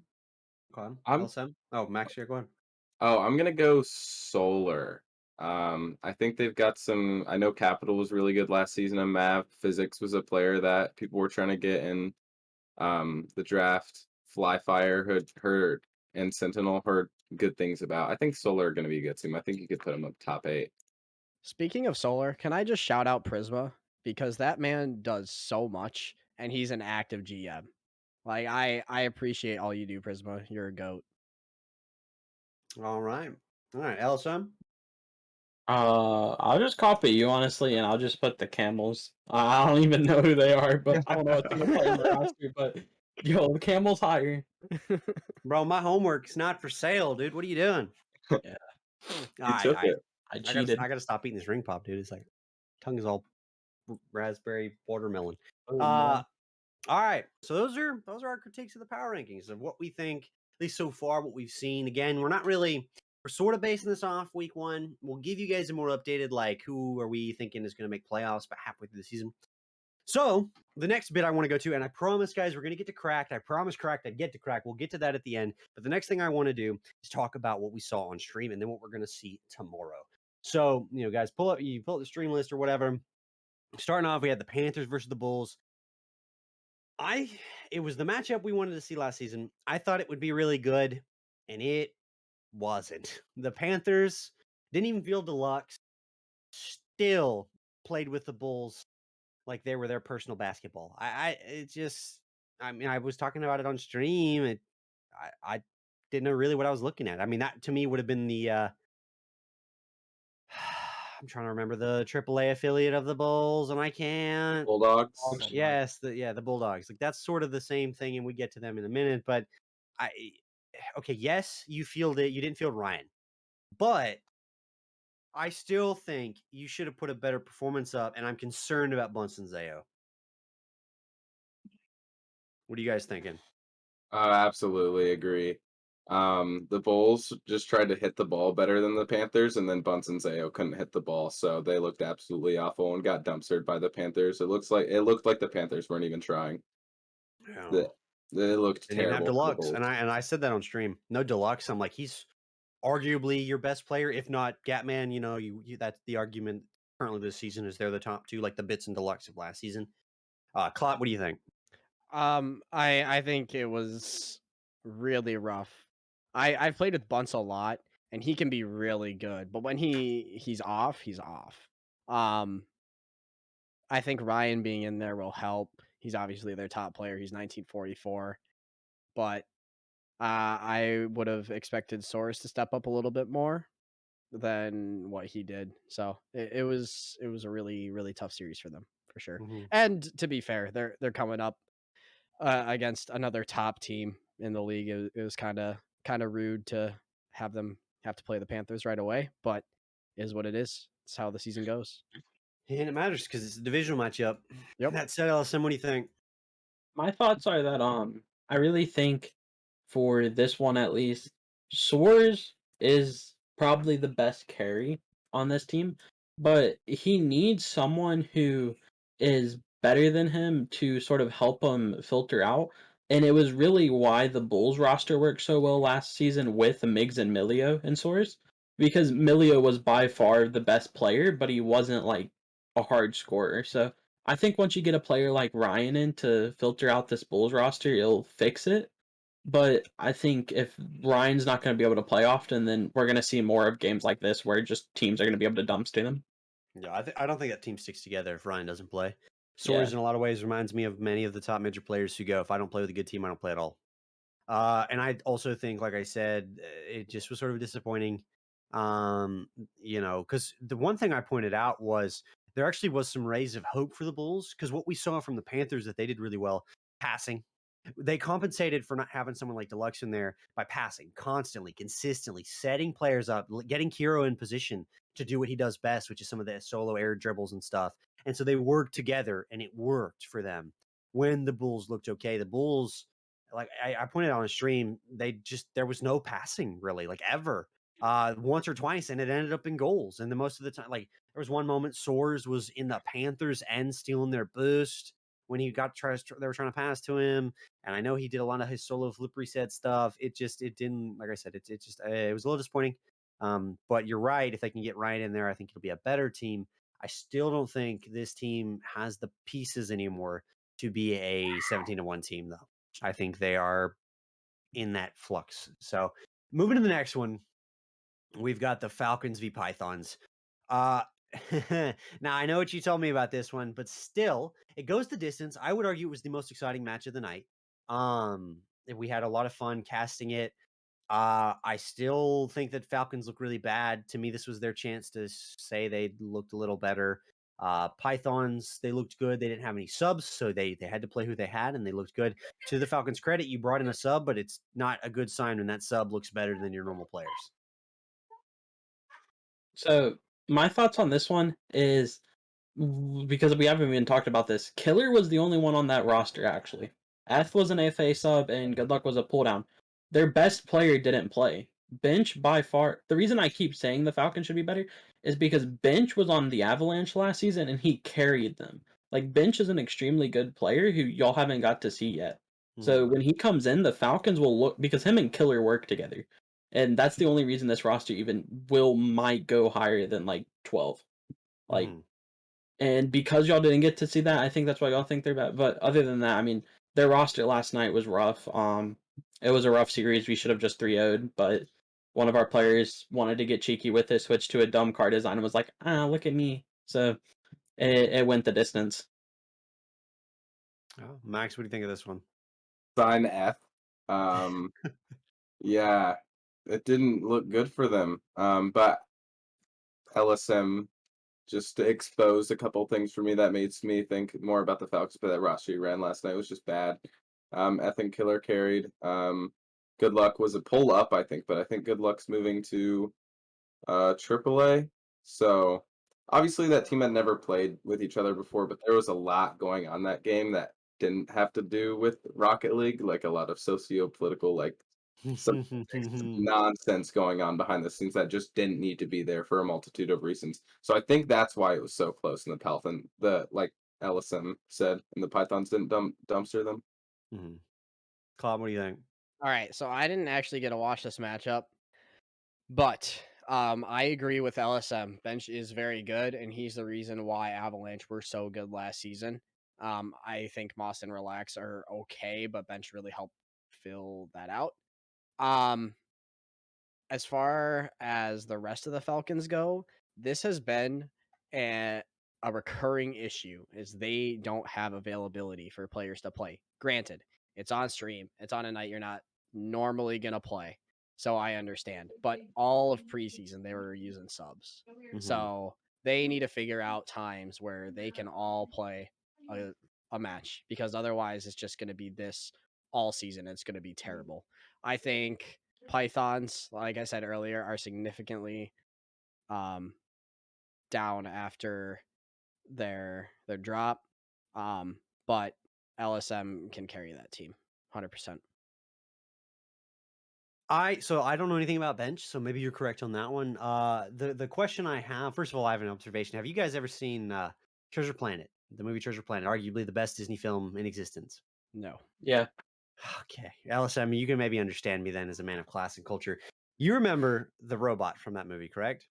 A: Okay.
C: I'm
A: LSM. Oh, Max, here, go ahead.
C: I'm going to go Solar. I think they've got some. I know Capital was really good last season on Mav. Physics was a player that people were trying to get in the draft. Flyfire heard and Sentinel heard good things about. I think Solar are going to be a good team. I think you could put them up top 8.
B: Speaking of Solar, can I just shout out Prisma because that man does so much and he's an active GM. Like I appreciate all you do, Prisma. You're a goat.
A: All right. LSM.
D: I'll just copy you honestly, and I'll just put the Camels. I don't even know who they are, but I don't know what single player in the roster. But yo, the Camels higher.
A: Bro, my homework's not for sale, dude. What are you doing?
D: Yeah,
C: You took it.
D: I cheated.
A: I gotta stop eating this ring pop, dude. It's like tongue is all raspberry watermelon.
D: Oh,
A: Uh
D: no.
A: all right. So those are our critiques of the power rankings of what we think, at least so far, what we've seen. Again, we're sort of basing this off week 1. We'll give you guys a more updated, like who are we thinking is gonna make playoffs about halfway through the season. So the next bit I want to go to, and I promise, guys, we're going to get to Cracked. I promise Cracked I'd get to Cracked. We'll get to that at the end. But the next thing I want to do is talk about what we saw on stream and then what we're going to see tomorrow. So, guys, pull up the stream list or whatever. Starting off, we had the Panthers versus the Bulls. It was the matchup we wanted to see last season. I thought it would be really good, and it wasn't. The Panthers didn't even feel deluxe. Still played with the Bulls like they were their personal basketball. I mean, I was talking about it on stream. I didn't know really what I was looking at. I mean, that to me would have been the I'm trying to remember the AAA affiliate of the Bulls, and I can't.
C: Bulldogs.
A: Yes, the Bulldogs. Like that's sort of the same thing, and we get to them in a minute. But okay, yes, you didn't field Ryan, but I still think you should have put a better performance up, and I'm concerned about Bunsen Zayo. What are you guys thinking?
C: Absolutely agree. The Bulls just tried to hit the ball better than the Panthers, and then Bunsen Zayo couldn't hit the ball, so they looked absolutely awful and got dumpstered by the Panthers. It looked like the Panthers weren't even trying.
A: Yeah.
C: They looked
A: They didn't have
C: terrible for the
A: Deluxe, and
C: Bulls.
A: I said that on stream. No Deluxe. I'm like, he's arguably your best player, if not Gatman. You know, you that's the argument currently this season is they're the top two, like the Bits and Deluxe of last season. Clot, what do you think?
B: I think it was really rough. I've played with Bunce a lot, and he can be really good, but when he's off, he's off. Um, I think Ryan being in there will help. He's obviously their top player. He's 1944, but I would have expected Soros to step up a little bit more than what he did. So it was a really tough series for them for sure.
A: Mhm.
B: And to be fair, they're coming up against another top team in the league. It was kind of rude to have them have to play the Panthers right away, but is what it is. It's how the season goes.
A: And it matters because it's a divisional matchup.
B: Yep.
A: That said, Ellison, what do you think?
D: My thoughts are that I really think for this one at least, Soares is probably the best carry on this team, but he needs someone who is better than him to sort of help him filter out. And it was really why the Bulls roster worked so well last season with Miggs and Milio and Soares, because Milio was by far the best player, but he wasn't like a hard scorer. So I think once you get a player like Ryan in to filter out this Bulls roster, it'll fix it. But I think if Ryan's not going to be able to play often, then we're going to see more of games like this where just teams are going to be able to dumpster them.
A: Yeah, I don't think that team sticks together if Ryan doesn't play.
D: Yeah.
A: Soares in a lot of ways reminds me of many of the top major players who go, if I don't play with a good team, I don't play at all. And I also think, like I said, it just was sort of disappointing. You know, because the one thing I pointed out was there actually was some rays of hope for the Bulls, because what we saw from the Panthers that they did really well, passing. They compensated for not having someone like Deluxe in there by passing constantly, consistently, setting players up, getting Kiro in position to do what he does best, which is some of the solo air dribbles and stuff. And so they worked together, and it worked for them. When the Bulls looked okay, the Bulls, like I pointed out on a stream, there was no passing really, like ever. Once or twice, and it ended up in goals. And the most of the time, like there was one moment Soares was in the Panthers end stealing their boost when he got they were trying to pass to him. And I know he did a lot of his solo flip reset stuff. It didn't, like I said, it just it was a little disappointing. But you're right. If they can get Ryan in there, I think it'll be a better team. I still don't think this team has the pieces anymore to be a 17-1 team, though. I think they are in that flux. So moving to the next one, we've got the Falcons v Pythons. Now I know what you told me about this one, but still, it goes the distance. I would argue it was the most exciting match of the night. We had a lot of fun casting it. I still think that Falcons look really bad. To me, this was their chance to say they looked a little better. Pythons, they looked good. They didn't have any subs, so they had to play who they had, and they looked good. To the Falcons' credit, you brought in a sub, but it's not a good sign when that sub looks better than your normal players.
D: So my thoughts on this one is, because we haven't even talked about this, Killer was the only one on that roster actually. Eth was an AFA sub and Good Luck was a pull down. Their best player didn't play. Bench by far. The reason I keep saying the Falcons should be better is because Bench was on the Avalanche last season and he carried them. Like Bench is an extremely good player who y'all haven't got to see yet. So when he comes in, the Falcons will look, because him and Killer work together. And that's the only reason this roster even might go higher than like 12. Like, and because y'all didn't get to see that, I think that's why y'all think they're bad. But other than that, I mean, their roster last night was rough. It was a rough series. We should have just 3-0'd, but one of our players wanted to get cheeky with it, switched to a dumb card design, and was like, look at me. So it went the distance.
A: Oh, Max, what do you think of this one?
C: Sign F. Yeah, it didn't look good for them. But LSM just exposed a couple things for me that makes me think more about the Falcons. But that roster you ran last night was just bad. Ethan Killer carried. Good Luck was a pull up, I think, but I think Good Luck's moving to AAA. So obviously that team had never played with each other before, but there was a lot going on that game that didn't have to do with Rocket League, like a lot of socio-political, like some nonsense going on behind the scenes that just didn't need to be there for a multitude of reasons. So I think that's why it was so close in the Python, like LSM said, and the Pythons didn't dumpster them.
A: Claude, what do you think?
B: All right, so I didn't actually get to watch this matchup, but I agree with LSM. Bench is very good, and he's the reason why Avalanche were so good last season. I think Moss and Relax are okay, but Bench really helped fill that out. As far as the rest of the Falcons go, this has been a recurring issue is they don't have availability for players to play. Granted, it's on stream. It's on a night you're not normally going to play. So I understand. But all of preseason, they were using subs.
A: Mhm.
B: So they need to figure out times where they can all play a match because otherwise it's just going to be this all season. It's going to be terrible. I think Pythons, like I said earlier, are significantly down after their drop. But LSM can carry that team 100%.
A: So I don't know anything about Bench, so maybe you're correct on that one. The question I have, first of all, I have an observation. Have you guys ever seen Treasure Planet, the movie Treasure Planet, arguably the best Disney film in existence?
B: No.
D: Yeah.
A: Okay, LSM, you can maybe understand me then as a man of class and culture. You remember the robot from that movie, correct?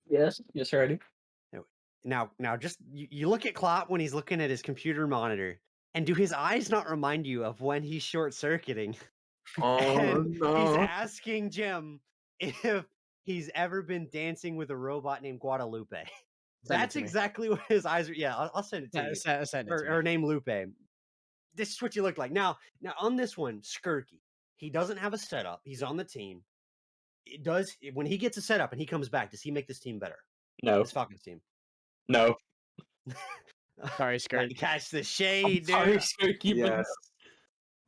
D: Yes. Yes, sir, I do.
A: Now, just you look at Klopp when he's looking at his computer monitor, and do his eyes not remind you of when he's short circuiting?
D: Oh
A: And he's
D: no.
A: asking Jim if he's ever been dancing with a robot named Guadalupe.
B: Send it
A: That's
B: to me.
A: exactly what his eyes are. Yeah, I'll send it to you.
B: Send it to me.
A: Her name Lupe. This is what you look like. Now on this one, Skirky. He doesn't have a setup. He's on the team. It does when he gets a setup and he comes back. Does he make this team better?
D: No.
A: This Falcons team.
D: No.
B: Sorry, Skirt.
A: Catch the
D: I'm
A: shade,
D: sorry,
A: dude.
D: Skirky, but
C: Yes.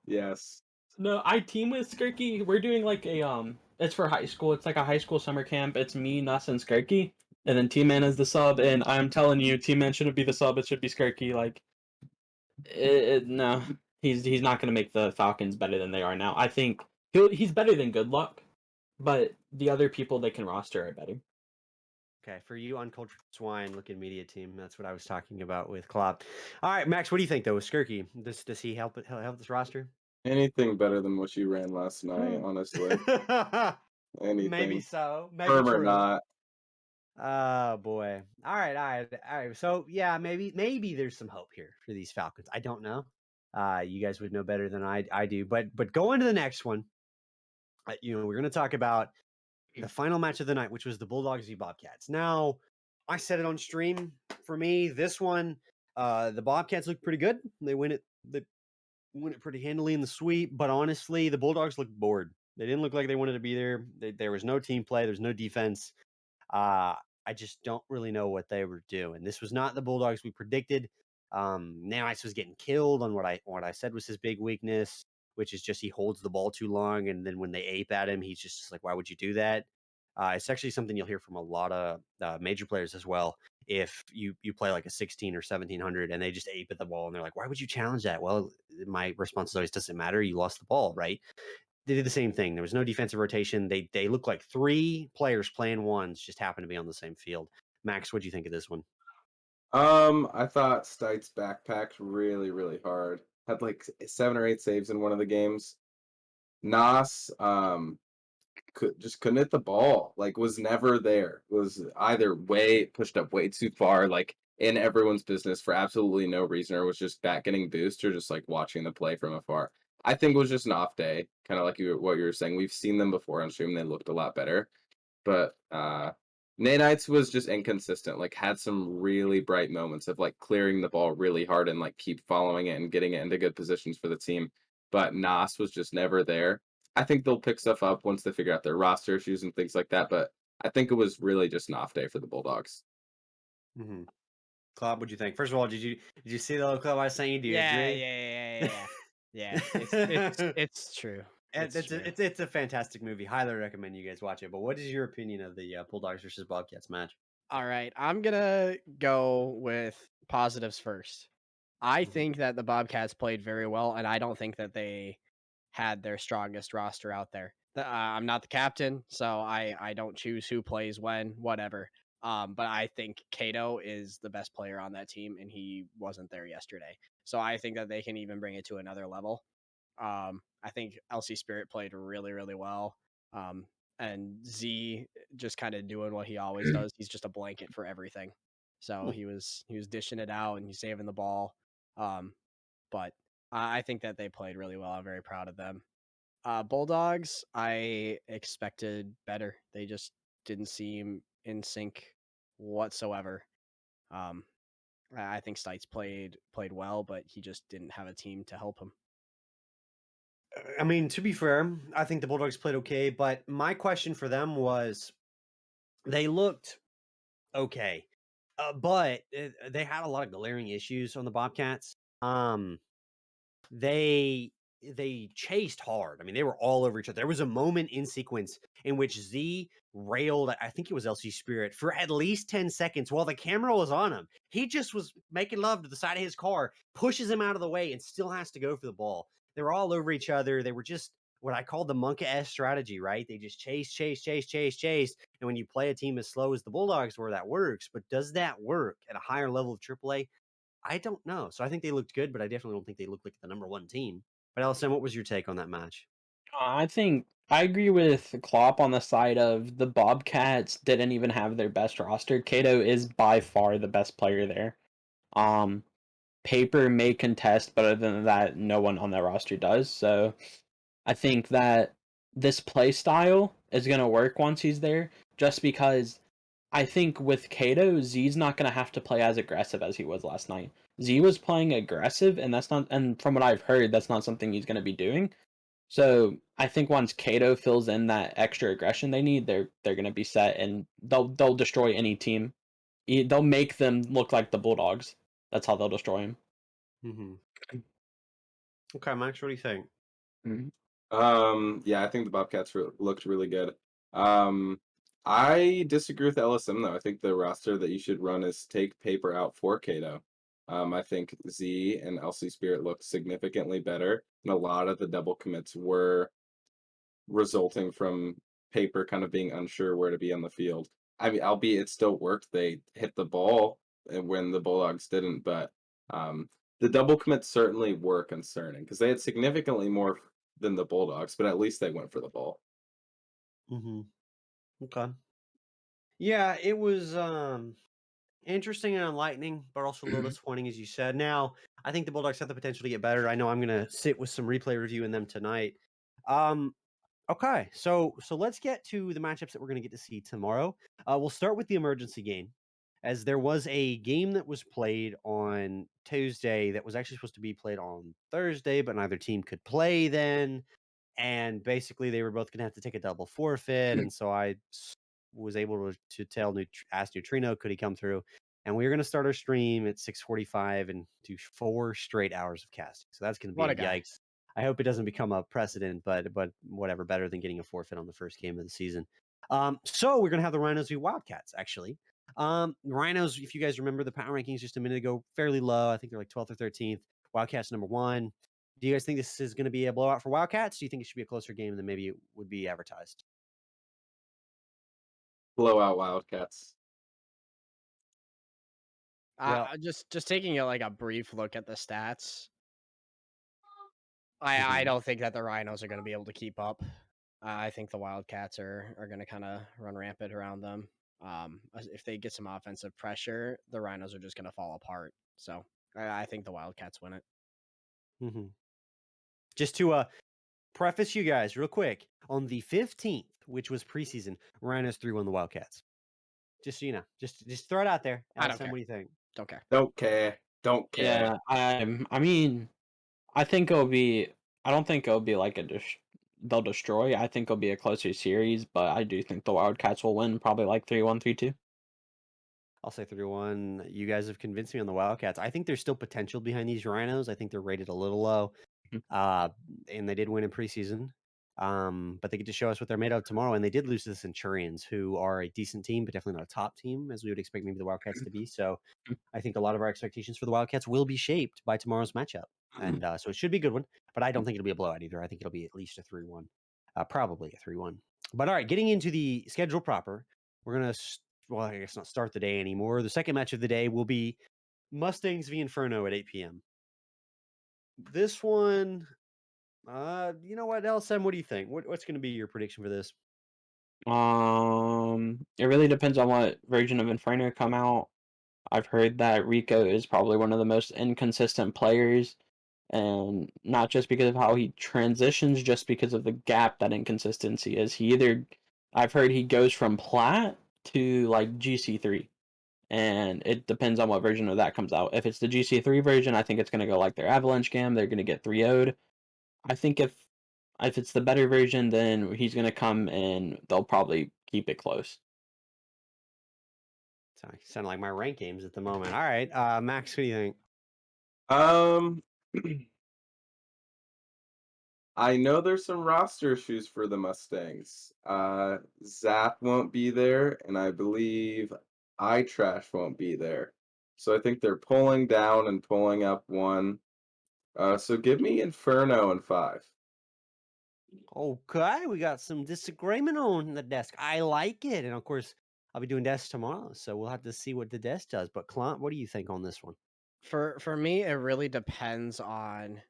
C: Yes.
D: no, I team with Skirky. We're doing like a it's for high school. It's like a high school summer camp. It's me, Nuss, and Skirky. And then Team Man is the sub, and I'm telling you, Team Man shouldn't be the sub, it should be Skirky. Like no. He's not gonna make the Falcons better than they are now. I think he's better than Good Luck, but the other people they can roster are better.
A: Okay, for you uncultured swine looking media team, that's what I was talking about with Klopp. All right, Max, what do you think though with Skirky? Does he help this roster?
C: Anything better than what you ran last night, honestly. Anything.
A: Maybe so. Maybe
C: Firm or
A: true.
C: not.
A: Oh boy. All right. So yeah, maybe there's some hope here for these Falcons. I don't know. You guys would know better than I do. But going to the next one, we're going to talk about the final match of the night, which was the Bulldogs v Bobcats. Now, I said it on stream. For me, this one, the Bobcats look pretty good. They win it pretty handily in the sweep. But honestly, the Bulldogs looked bored. They didn't look like they wanted to be there. There was no team play. There's no defense. I just don't really know what they were doing. This was not the Bulldogs we predicted. Nanites was getting killed on what I said was his big weakness, which is just he holds the ball too long, and then when they ape at him, he's just like, "Why would you do that?" It's actually something you'll hear from a lot of major players as well. If you play like a 16 or 1700 and they just ape at the ball and they're like, "Why would you challenge that?" Well, my response is always, "Doesn't matter. You lost the ball, right?" They did the same thing. There was no defensive rotation. They looked like three players playing ones just happened to be on the same field. Max, what do you think of this one?
C: I thought Stites backpacked really, really hard. Had like 7 or 8 saves in one of the games. Nas couldn't hit the ball. Like was never there. Was either pushed up way too far, like in everyone's business for absolutely no reason, or was just back getting boost, or just like watching the play from afar. I think it was just an off day, kind of like what you were saying. We've seen them before on stream. They looked a lot better, but Nanites was just inconsistent. Like had some really bright moments of like clearing the ball really hard and like keep following it and getting it into good positions for the team. But Nas was just never there. I think they'll pick stuff up once they figure out their roster issues and things like that. But I think it was really just an off day for the Bulldogs.
A: Mm-hmm. Club, what'd you think? First of all, did you see the little clip I sent you? Do you agree?
B: Yeah. It's true.
A: It's a fantastic movie. Highly recommend you guys watch it. But what is your opinion of the Bulldogs versus Bobcats match?
B: All right, I'm gonna go with positives first. I
A: Mhm.
B: think that the Bobcats played very well, and I don't think that they had their strongest roster out there. I'm not the captain, so I don't choose who plays when, whatever. But I think Cato is the best player on that team, and he wasn't there yesterday. So I think that they can even bring it to another level. I think LC Spirit played really, really well. And Z just kind of doing what he always does. He's just a blanket for everything. So he was dishing it out and he's saving the ball. But I think that they played really well. I'm very proud of them. Bulldogs, I expected better. They just didn't seem in sync whatsoever. I think Stites played well, but he just didn't have a team to help him.
A: I mean, to be fair, I think the Bulldogs played okay, but my question for them was they looked okay, but they had a lot of glaring issues on the Bobcats. They chased hard. I mean, they were all over each other. There was a moment in sequence in which Z railed, I think it was LC Spirit, for at least 10 seconds while the camera was on him. He just was making love to the side of his car, pushes him out of the way, and still has to go for the ball. They were all over each other. They were just what I call the Monka-esque strategy, right? They just chase. And when you play a team as slow as the Bulldogs were, that works. But does that work at a higher level of AAA? I don't know. So I think they looked good, but I definitely don't think they looked like the number one team. But Allison, what was your take on that match?
D: I think I agree with Klopp on the side of the Bobcats didn't even have their best roster. Kato is by far the best player there. Paper may contest, but other than that, no one on that roster does. So I think that this play style is going to work once he's there, just because I think with Kato, Z's not going to have to play as aggressive as he was last night. Z was playing aggressive, and from what I've heard, that's not something he's going to be doing. So I think once Kato fills in that extra aggression they need, they're going to be set, and they'll destroy any team. They'll make them look like the Bulldogs. That's how they'll destroy him.
A: Mm-hmm. Okay, Max, what do you think?
C: Yeah, I think the Bobcats looked really good. I disagree with LSM though. I think the roster that you should run is take Paper out for Kato. I think Z and LC Spirit looked significantly better, and a lot of the double commits were resulting from Paper kind of being unsure where to be on the field. I mean, albeit it still worked. They hit the ball when the Bulldogs didn't, but the double commits certainly were concerning because they had significantly more than the Bulldogs, but at least they went for the ball.
A: Mm-hmm. Okay. Yeah, it was interesting and enlightening, but also a little disappointing, as you said. Now, I think the Bulldogs have the potential to get better. I know I'm going to sit with some replay review in them tonight. Okay, so let's get to the matchups that we're going to get to see tomorrow. We'll start with the emergency game, as there was a game that was played on Tuesday that was actually supposed to be played on Thursday, but neither team could play then. And basically, they were both going to have to take a double forfeit. And so I was able to ask Neutrino, could he come through? And we were going to start our stream at 6:45 and do 4 straight hours of casting. So that's going to be
B: What
A: a
B: a guy.
A: yikes. I hope it doesn't become a precedent, but whatever, better than getting a forfeit on the first game of the season. So we're going to have the Rhinos v Wildcats, actually. Rhinos, if you guys remember the power rankings just a minute ago, fairly low. I think they're like 12th or 13th. Wildcats number 1. Do you guys think this is going to be a blowout for Wildcats? Do you think it should be a closer game than maybe it would be advertised?
C: Blowout Wildcats.
A: Yeah.
B: Just taking a brief look at the stats. I
A: Mhm.
B: don't think that the Rhinos are going to be able to keep up. I think the Wildcats are going to kind of run rampant around them. If they get some offensive pressure, the Rhinos are just going to fall apart. So I think the Wildcats win it.
A: Mm-hmm. Just to preface you guys real quick, on the 15th, which was preseason, Rhinos 3-1 the Wildcats. Just so you know, just throw it out there.
B: I don't
A: Allison,
B: care.
A: what do you think?
B: Don't care.
C: Don't care. Don't care.
D: Yeah, I mean, I think it'll be. I don't think it'll be like they'll destroy. I think it'll be a closer series, but I do think the Wildcats will win, probably like 3-1, 3-2.
A: I'll say 3-1. You guys have convinced me on the Wildcats. I think there's still potential behind these Rhinos. I think they're rated a little low. And they did win in preseason. But they get to show us what they're made of tomorrow. And they did lose to the Centurions, who are a decent team, but definitely not a top team, as we would expect maybe the Wildcats to be. So I think a lot of our expectations for the Wildcats will be shaped by tomorrow's matchup. And so it should be a good one, but I don't think it'll be a blowout either. I think it'll be at least a 3-1, probably a 3-1. But all right, getting into the schedule proper, we're going to, well, I guess not start the day anymore. The second match of the day will be Mustangs v Inferno at 8 p.m. This one, You know what, LSM? What do you think? What's going to be your prediction for this?
D: It really depends on what version of Inferno come out. I've heard that Rico is probably one of the most inconsistent players, and not just because of how he transitions, just because of the gap that inconsistency is. I've heard he goes from plat to like GC3, and it depends on what version of that comes out. If it's the GC3 version, I think it's going to go like their Avalanche Gam. They're going to get 3-0'd. I think if it's the better version, then he's going to come and they'll probably keep it close.
A: Sound like my rank games at the moment. All right, Max, what do you think?
C: Um, I know there's some roster issues for the Mustangs. Zap won't be there, and I believe iTrash won't be there. So I think they're pulling down and pulling up one. So give me Inferno in 5.
A: Okay, we got some disagreement on the desk. I like it, and of course, I'll be doing desk tomorrow, so we'll have to see what the desk does. But Clint, what do you think on this one?
B: For me, it really depends on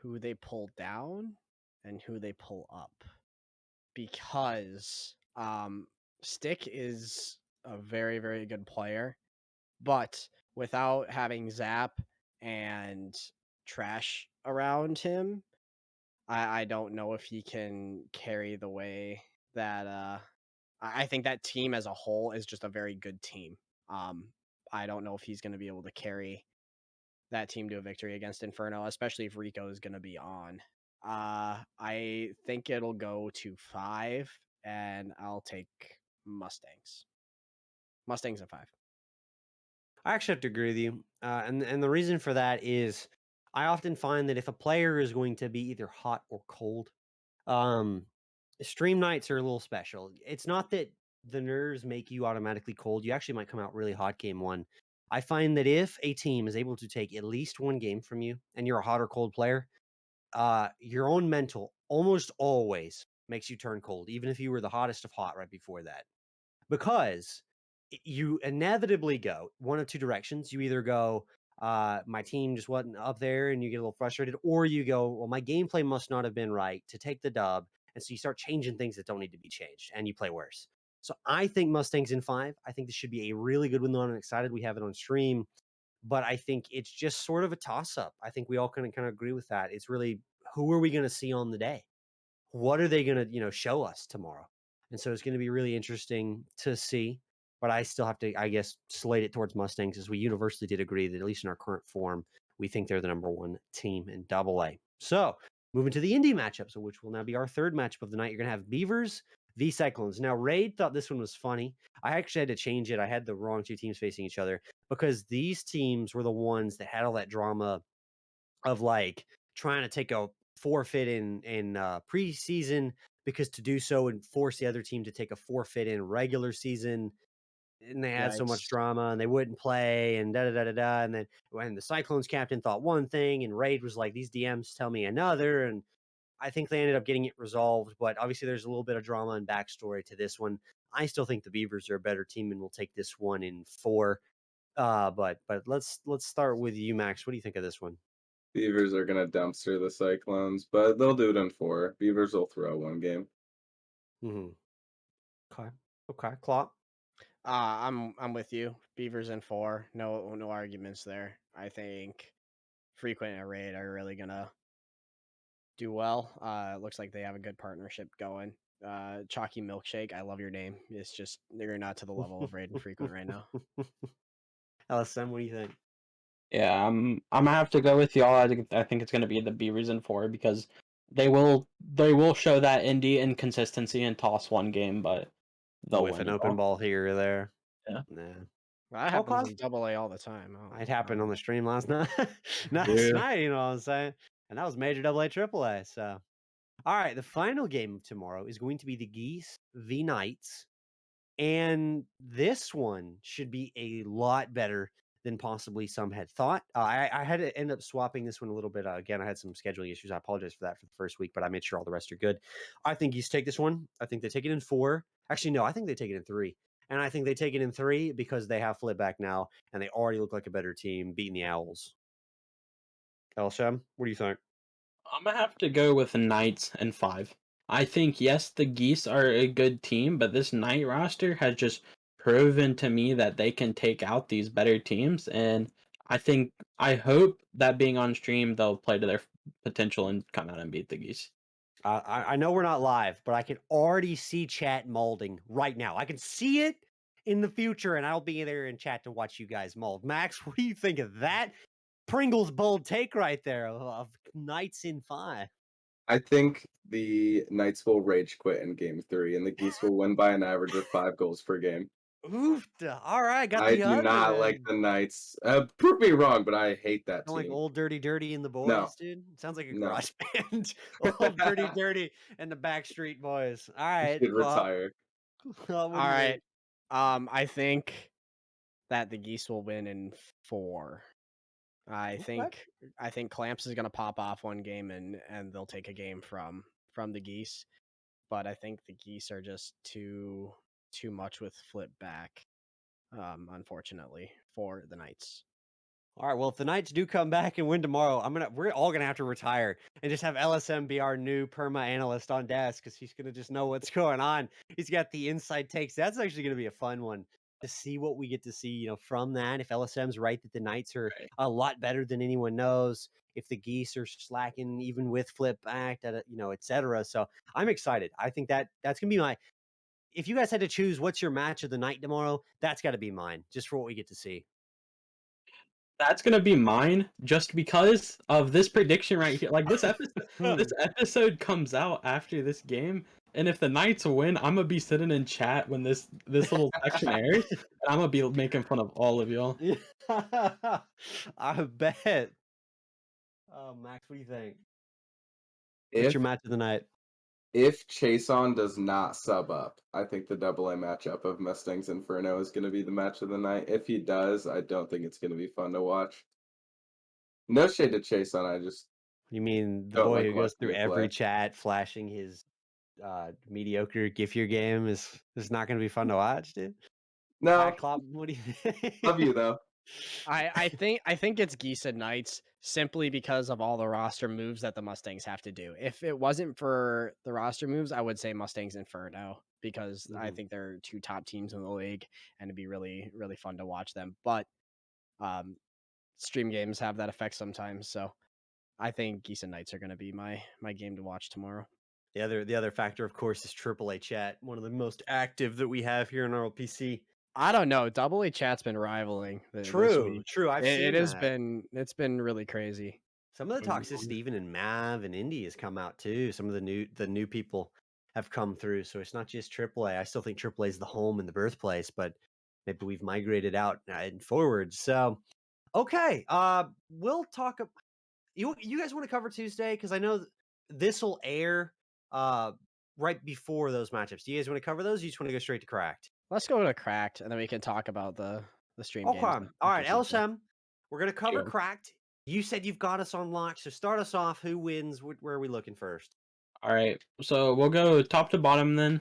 B: who they pull down and who they pull up, because Stick is a very, very good player, but without having Zap and Trash around him, I don't know if he can carry the way that I think that team as a whole is just a very good team. I don't know if he's going to be able to carry that team to a victory against Inferno, especially if Rico is going to be on. I think it'll go to 5, and I'll take Mustangs. Mustangs at 5.
A: I actually have to agree with you, and the reason for that is I often find that if a player is going to be either hot or cold, um, stream nights are a little special. It's not that the nerves make you automatically cold. You actually might come out really hot game one. I find that if a team is able to take at least one game from you and you're a hot or cold player, your own mental almost always makes you turn cold, even if you were the hottest of hot right before that. Because you inevitably go one of two directions. You either go, my team just wasn't up there and you get a little frustrated, or you go, well, my gameplay must not have been right to take the dub. And so you start changing things that don't need to be changed and you play worse. So I think Mustangs in 5. I think this should be a really good one, though. I'm excited we have it on stream, but I think it's just sort of a toss up. I think we all kind of agree with that. It's really, who are we going to see on the day? What are they going to, show us tomorrow? And so it's going to be really interesting to see. But I still have to, I guess, slate it towards Mustangs, as we universally did agree that at least in our current form, we think they're the number one team in AA. So moving to the Indy matchups, which will now be our third matchup of the night. You're going to have Beavers v Cyclones. Now, Raid thought this one was funny. I actually had to change it. I had the wrong two teams facing each other because these teams were the ones that had all that drama of like trying to take a forfeit in preseason, because to do so and force the other team to take a forfeit in regular season, and they had so much
B: Yikes.
A: drama and they wouldn't play and da da da da da. And then when the Cyclones captain thought one thing and Raid was like, these DMs tell me another, and I think they ended up getting it resolved. But obviously there's a little bit of drama and backstory to this one. I still think the Beavers are a better team and will take this one in 4. But let's start with you, Max. What do you think of this one?
C: Beavers are gonna dumpster the Cyclones, but they'll do it in 4. Beavers will throw one game.
A: Mm-hmm. Okay. Clock.
B: I'm with you. Beavers in 4. No arguments there. I think Frequent and Raid are really gonna do well. It looks like they have a good partnership going. Chalky Milkshake, I love your name. It's just you're not to the level of Raid and Frequent right now.
A: LSM, what do you think?
D: Yeah, I'm gonna have to go with y'all. I think it's gonna be the Beavers in 4 because they will show that Indy inconsistency and toss one game, but they'll
A: With
D: win
A: an
D: it
A: open
D: all.
A: ball here or there.
D: Yeah.
A: Nah.
B: Well, that happens in AA all the time.
A: It happened on the stream last night. Last
D: Yeah.
A: night, you know what I'm saying? And that was major AA, AAA. So, all right, the final game of tomorrow is going to be the Geese v Knights. And this one should be a lot better than possibly some had thought. I had to end up swapping this one a little bit. Again, I had some scheduling issues. I apologize for that for the first week, but I made sure all the rest are good. I think Geese take this one. I think they take it in 4. Actually, no, I think they take it in 3. And I think they take it in 3 because they have flip back now and they already look like a better team beating the Owls. Elsham, what do you think?
D: I'm gonna have to go with the Knights and 5. I think yes, the Geese are a good team, but this Knight roster has just proven to me that they can take out these better teams, and I hope that being on stream they'll play to their potential and come out and beat the Geese.
A: I know we're not live, but I can already see chat molding right now. I can see it in the future, and I'll be there in chat to watch you guys mold. Max, what do you think of that? Pringle's bold take right there of Knights in 5.
C: I think the Knights will rage quit in game 3, and the Geese will win by an average of 5 goals per game.
A: Oofta. All right, got
C: I
A: the
C: do
A: other
C: not like
A: then.
C: the Knights. Prove me wrong, but I hate that
A: Sound like
C: team.
A: old dirty and the boys,
C: No.
A: dude. Sounds like a
C: No.
A: garage band. Old dirty and the Backstreet Boys. All
C: You
A: right.
C: should retire.
A: What do
B: All
A: you
B: right.
A: think?
B: I think that the Geese will win in 4. I
A: Okay.
B: think Clamps is gonna pop off one game and they'll take a game from the Geese. But I think the Geese are just too much with flip back, unfortunately, for the Knights.
A: All right. Well, if the Knights do come back and win tomorrow, we're all gonna have to retire and just have LSM be our new perma analyst on desk because he's gonna just know what's going on. He's got the inside takes. That's actually gonna be a fun one to see what we get to see, from that. If LSM's right that the Knights are
D: Right.
A: a lot better than anyone knows, if the Geese are slacking even with flip back, et cetera. So I'm excited. I think that's gonna be my. If you guys had to choose what's your match of the night tomorrow, that's got to be mine, just for what we get to see.
D: That's gonna be mine just because of this prediction right here. Like this episode comes out after this game, and if the Knights win, I'm gonna be sitting in chat when this little section airs, and I'm gonna be making fun of all of y'all.
A: I bet. Oh, Max, what do you think? What's your match of the night?
C: If Chason does not sub up, I think the AA matchup of Mustangs Inferno is going to be the match of the night. If he does, I don't think it's going to be fun to watch. No shade to Chason, I just
A: You mean the
C: don't
A: boy
C: like
A: who goes
C: watching
A: through
C: him
A: every
C: play.
A: chat flashing his mediocre GIF your game is not going to be fun to watch, dude?
C: No,
A: Pat Klopp, what do you think?
C: love you though.
B: I think it's Geese and Knights simply because of all the roster moves that the Mustangs have to do. If it wasn't for the roster moves, I would say Mustangs Inferno because I think they're 2 top teams in the league and it'd be really, really fun to watch them. But stream games have that effect sometimes, so I think Geese and Knights are going to be my game to watch tomorrow.
A: The other factor, of course, is AAA chat, one of the most active that we have here in RLPC.
B: I don't know. AA chat's been riveling this week.
A: True. I've seen that.
B: It's been really crazy.
A: Some of the toxicity, even in Mav and Indy, has come out too. Some of the new people have come through. So it's not just AAA. I still think AAA is the home and the birthplace, but maybe we've migrated out and forward. So, okay, we'll talk. You guys want to cover Tuesday because I know this will air right before those matchups. Do you guys want to cover those? Or you just want to go straight to Cracked?
B: Let's go to Cracked, and then we can talk about the stream
A: Okay.
B: games.
A: All right, LSM. We're gonna cover
D: Sure.
A: Cracked. You said you've got us on lock, so start us off. Who wins? Where are we looking first?
D: All right, so we'll go top to bottom then.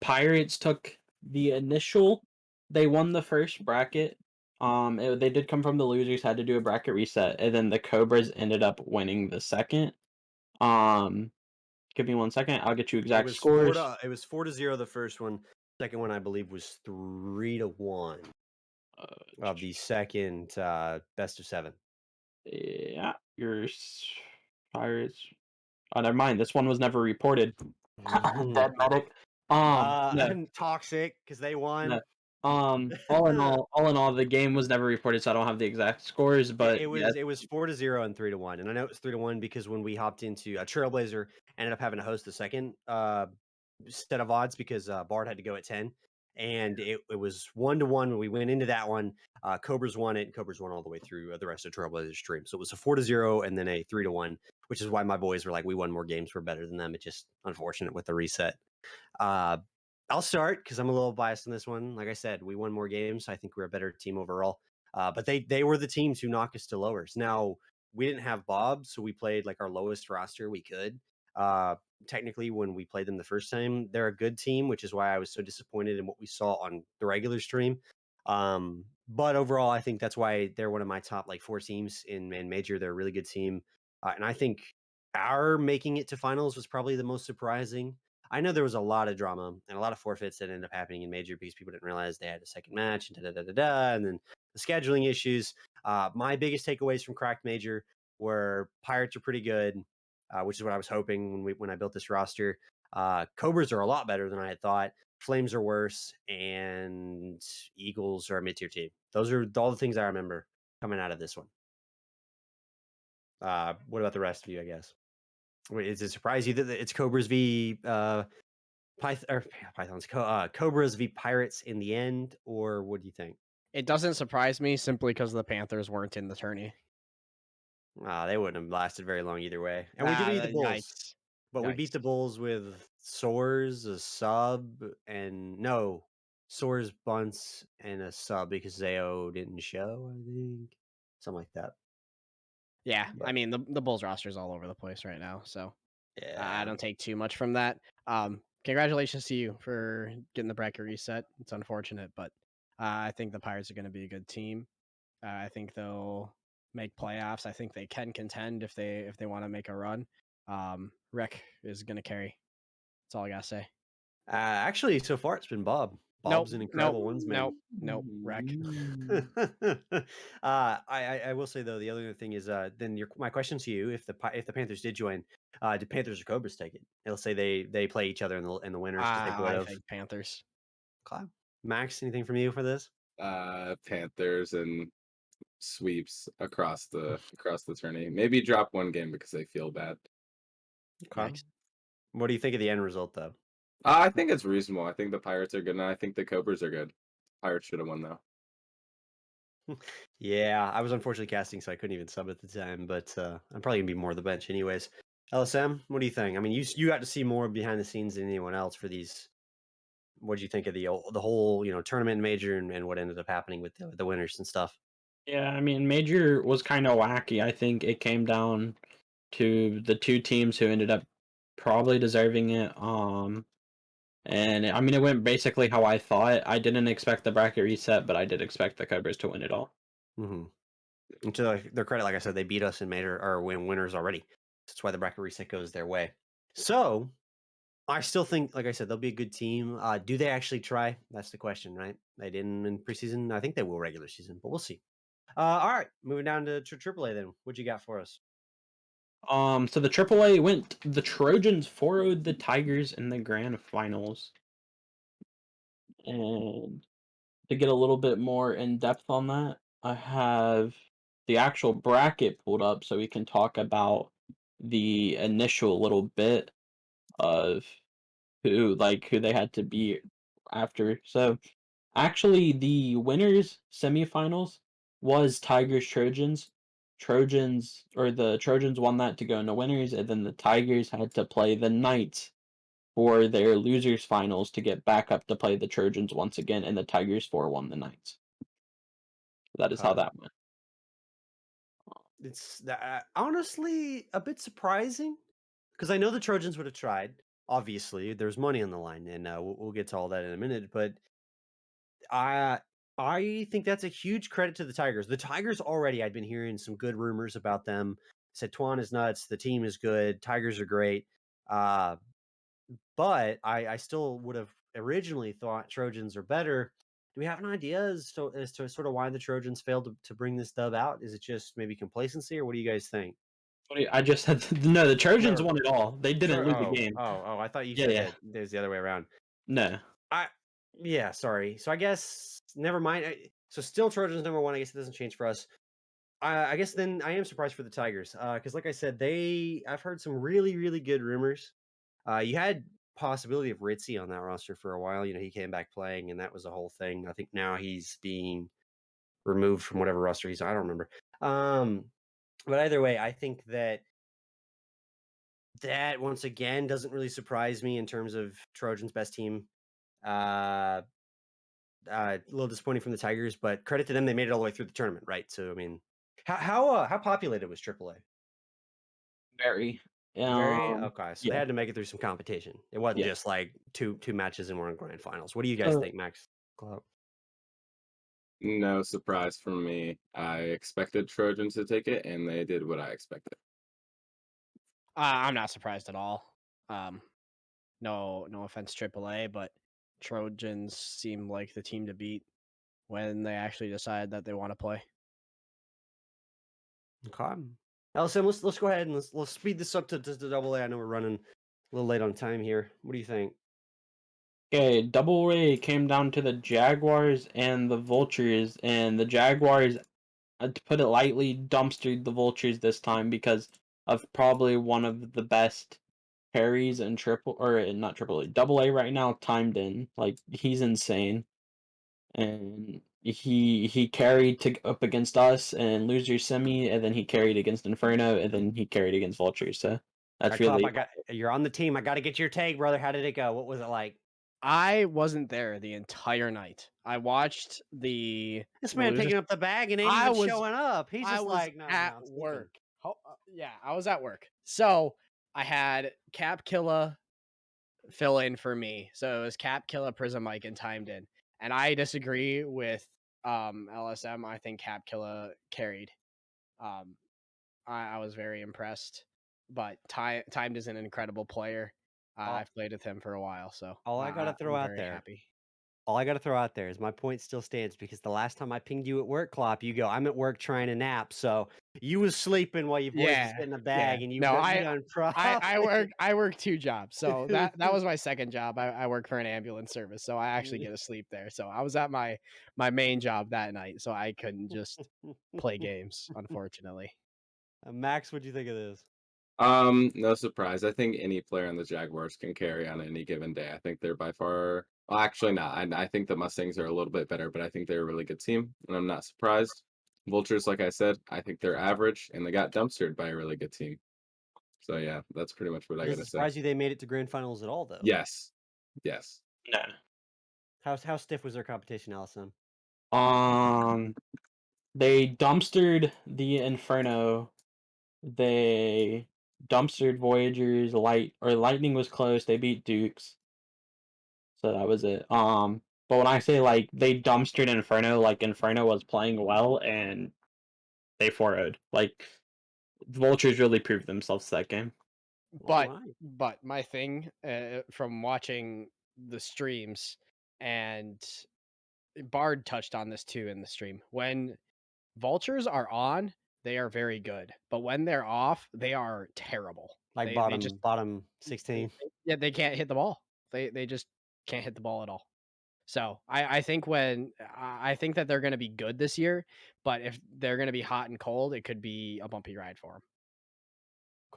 D: Pirates took the initial. They won the first bracket. They did come from the losers, had to do a bracket reset, and then the Cobras ended up winning the second. Give me 1 second. I'll get you exact scores.
A: It was 4-0 the first one. Second one, I believe, was 3-1 of the second best of 7.
D: Yeah, your Pirates. Oh, never mind. This one was never reported. Dead medic. No,
A: And Toxic because they won.
D: no. All in all, the game was never reported, so I don't have the exact scores. But
A: it was 4-0 and 3-1, and I know it was 3-1 because when we hopped into Trailblazer, ended up having to host the second set of odds because Bard had to go at 10, and it was 1-1 when we went into that one. Cobras won it, and Cobras won all the way through the rest of Trailblazer's stream. So it was a 4-0 and then a 3-1, which is why my boys were like, we won more games, we're better than them. It's just unfortunate with the reset. I'll start because I'm a little biased on this one. Like I said, we won more games. I think we're a better team overall. But they were the teams who knocked us to lowers. Now, we didn't have Bob, so we played like our lowest roster we could. Technically, when we played them the first time, they're a good team, which is why I was so disappointed in what we saw on the regular stream. But overall, I think that's why they're one of my top 4 teams in major. They're a really good team. And I think our making it to finals was probably the most surprising. I know there was a lot of drama and a lot of forfeits that ended up happening in major because people didn't realize they had a second match and and then the scheduling issues. My biggest takeaways from cracked major were Pirates are pretty good, which is what I was hoping when I built this roster. Cobras are a lot better than I had thought. Flames are worse, and Eagles are a mid-tier team. Those are all the things I remember coming out of this one. What about the rest of you, I guess? Wait, does it surprise you that it's Cobras v Cobras v Pirates in the end, or what do you think?
B: It doesn't surprise me simply because the Panthers weren't in the tourney.
A: They wouldn't have lasted very long either way. And we did beat the Bulls,
B: Yikes.
A: but we beat the Bulls with Soars, a sub, and no, Soars, bunts, and a sub because Zayo didn't show, I think. Something like that.
B: Yeah,
A: But-
B: I mean the Bulls roster is all over the place right now, so I
A: Yeah.
B: don't take too much from that. Congratulations to you for getting the bracket reset. It's unfortunate, but I think the Pirates are going to be a good team. I think they'll make playoffs. I think they can contend if they want to make a run. Rick is going to carry. That's all I gotta say.
A: Actually, so far it's been Bob. Bob's an incredible ones man.
B: Nope, Wreck.
A: I will say though, the other thing is then my question to you: if the Panthers did join, did Panthers or Cobras take it? It'll say they play each other in the winners because they would
B: I
A: have.
B: think Panthers.
A: Okay. Max, anything from you for this?
C: Panthers and sweeps across the tourney. Maybe drop one game because they feel bad.
A: Okay.
B: Yikes.
A: What do you think of the end result though?
C: I think it's reasonable. I think the Pirates are good, and I think the Cobras are good. Pirates should have won though.
A: Yeah, I was unfortunately casting, so I couldn't even sub at the time. But I'm probably gonna be more of the bench anyways. LSM, what do you think? I mean, you got to see more behind the scenes than anyone else for these. What did you think of the whole tournament major and what ended up happening with the winners and stuff?
D: Yeah, I mean, major was kind of wacky. I think it came down to the two teams who ended up probably deserving it. And I mean, it went basically how I thought. I didn't expect the bracket reset, but I did expect the Cobras to win it all.
A: Mm-hmm. And to their credit, like I said, they beat us in major or win winners already. That's why the bracket reset goes their way. So I still think, like I said, they'll be a good team. Do they actually try? That's the question, right? They didn't in preseason. I think they will regular season, but we'll see. All right, moving down to AAA then. What you got for us?
D: So the AAA went. The Trojans 4-0'd the Tigers in the grand finals. And to get a little bit more in depth on that, I have the actual bracket pulled up so we can talk about the initial little bit of who they had to beat after. So actually the winners semifinals was Tigers Trojans. The Trojans won that to go into winners, and then the Tigers had to play the Knights for their losers finals to get back up to play the Trojans once again, and the Tigers 4-1 the Knights. That is how that went.
A: It's honestly a bit surprising because I know the Trojans would have tried. Obviously, there's money on the line, and we'll get to all that in a minute. But I think that's a huge credit to the Tigers. The Tigers already, I'd been hearing some good rumors about them. Said Twan is nuts. The team is good. Tigers are great. But I still would have originally thought Trojans are better. Do we have an idea as to sort of why the Trojans failed to bring this dub out? Is it just maybe complacency, or what do you guys think?
D: I just had no. The Trojans
A: No.
D: won it all. They didn't lose a game.
A: Oh! I thought you
D: Yeah,
A: said
D: yeah.
A: that there's the other way around.
D: No.
A: Yeah, sorry. So I guess never mind. So still Trojans number one. I guess it doesn't change for us. I guess then I am surprised for the Tigers because, like I said, I've heard some really really good rumors. You had possibility of Ritzy on that roster for a while. He came back playing, and that was a whole thing. I think now he's being removed from whatever roster he's on. I don't remember. But either way, I think that once again doesn't really surprise me in terms of Trojans' best team. A little disappointing from the Tigers, but credit to them, they made it all the way through the tournament, right? So I mean, how populated was AAA?
D: Very.
A: Very okay. So they
D: Yeah.
A: had to make it through some competition. It wasn't
D: Yeah.
A: just like two matches and we're in grand finals. What do you guys think, Max?
C: No surprise from me. I expected Trojans to take it, and they did what I expected.
B: I'm not surprised at all. No offense, AAA, but Trojans seem like the team to beat when they actually decide that they want to play.
A: Okay. Allison, let's go ahead and let's speed this up to double A. I know we're running a little late on time here. What do you think?
D: Okay, Double A came down to the Jaguars and the Vultures, and the Jaguars, to put it lightly, dumpstered the Vultures this time because of probably one of the best carries in not triple A, double A right now, timed in. Like, he's insane. And he carried up against us and loser semi, and then he carried against Inferno, and then he carried against Vultures. So that's
A: All right,
D: really
A: Klopp, you're on the team. I got to get your take, brother. How did it go? What was it like?
B: I wasn't there the entire night. I watched the
A: This man
B: losers.
A: picking up the bag and ain't
B: I
A: even
B: was-
A: showing up. He's
B: I
A: just
B: was
A: like, no,
B: at
A: it's
B: work. Yeah, I was at work. So I had Cap Killa fill in for me. So it was Cap Killa, Prism Mike, and timed in. And I disagree with LSM. I think Cap Killa carried. I was very impressed. But Timed is an incredible player. I've played with him for a while, so
A: all I gotta throw
B: I'm
A: out
B: very
A: there.
B: happy.
A: All I got to throw out there is my point still stands because the last time I pinged you at work, Klopp, you go, I'm at work trying to nap. So you was sleeping while you boys was getting a bag, and you
B: No,
A: done
B: I work 2 jobs. So that was my second job. I work for an ambulance service, so I actually get to sleep there. So I was at my main job that night, so I couldn't just play games, unfortunately.
A: Max, what'd you think of this?
C: No surprise. I think any player on the Jaguars can carry on any given day. I think they're by far. Well, actually, not. I think the Mustangs are a little bit better, but I think they're a really good team, and I'm not surprised. Vultures, like I said, I think they're average, and they got dumpstered by a really good team. So yeah, that's pretty much what I
A: Does
C: gotta
A: it
C: say.
A: surprise you they made it to grand finals at all, though?
C: Yes, yes.
D: no.
A: How stiff was their competition, Allison?
D: They dumpstered the Inferno. They dumpstered Voyagers. Lightning was close. They beat Dukes. So that was it. But when I say like they dumpstered Inferno, like Inferno was playing well and they 4-0'd. Like Vultures really proved themselves that game.
B: But
A: Alright.
B: my thing from watching the streams, and Bard touched on this too in the stream. When Vultures are on, they are very good, but when they're off, they are terrible.
A: Like
B: They just
A: bottom 16.
B: yeah, they can't hit the ball. They just can't hit the ball at all. So I think I think that they're going to be good this year, but if they're going to be hot and cold, it could be a bumpy ride for them.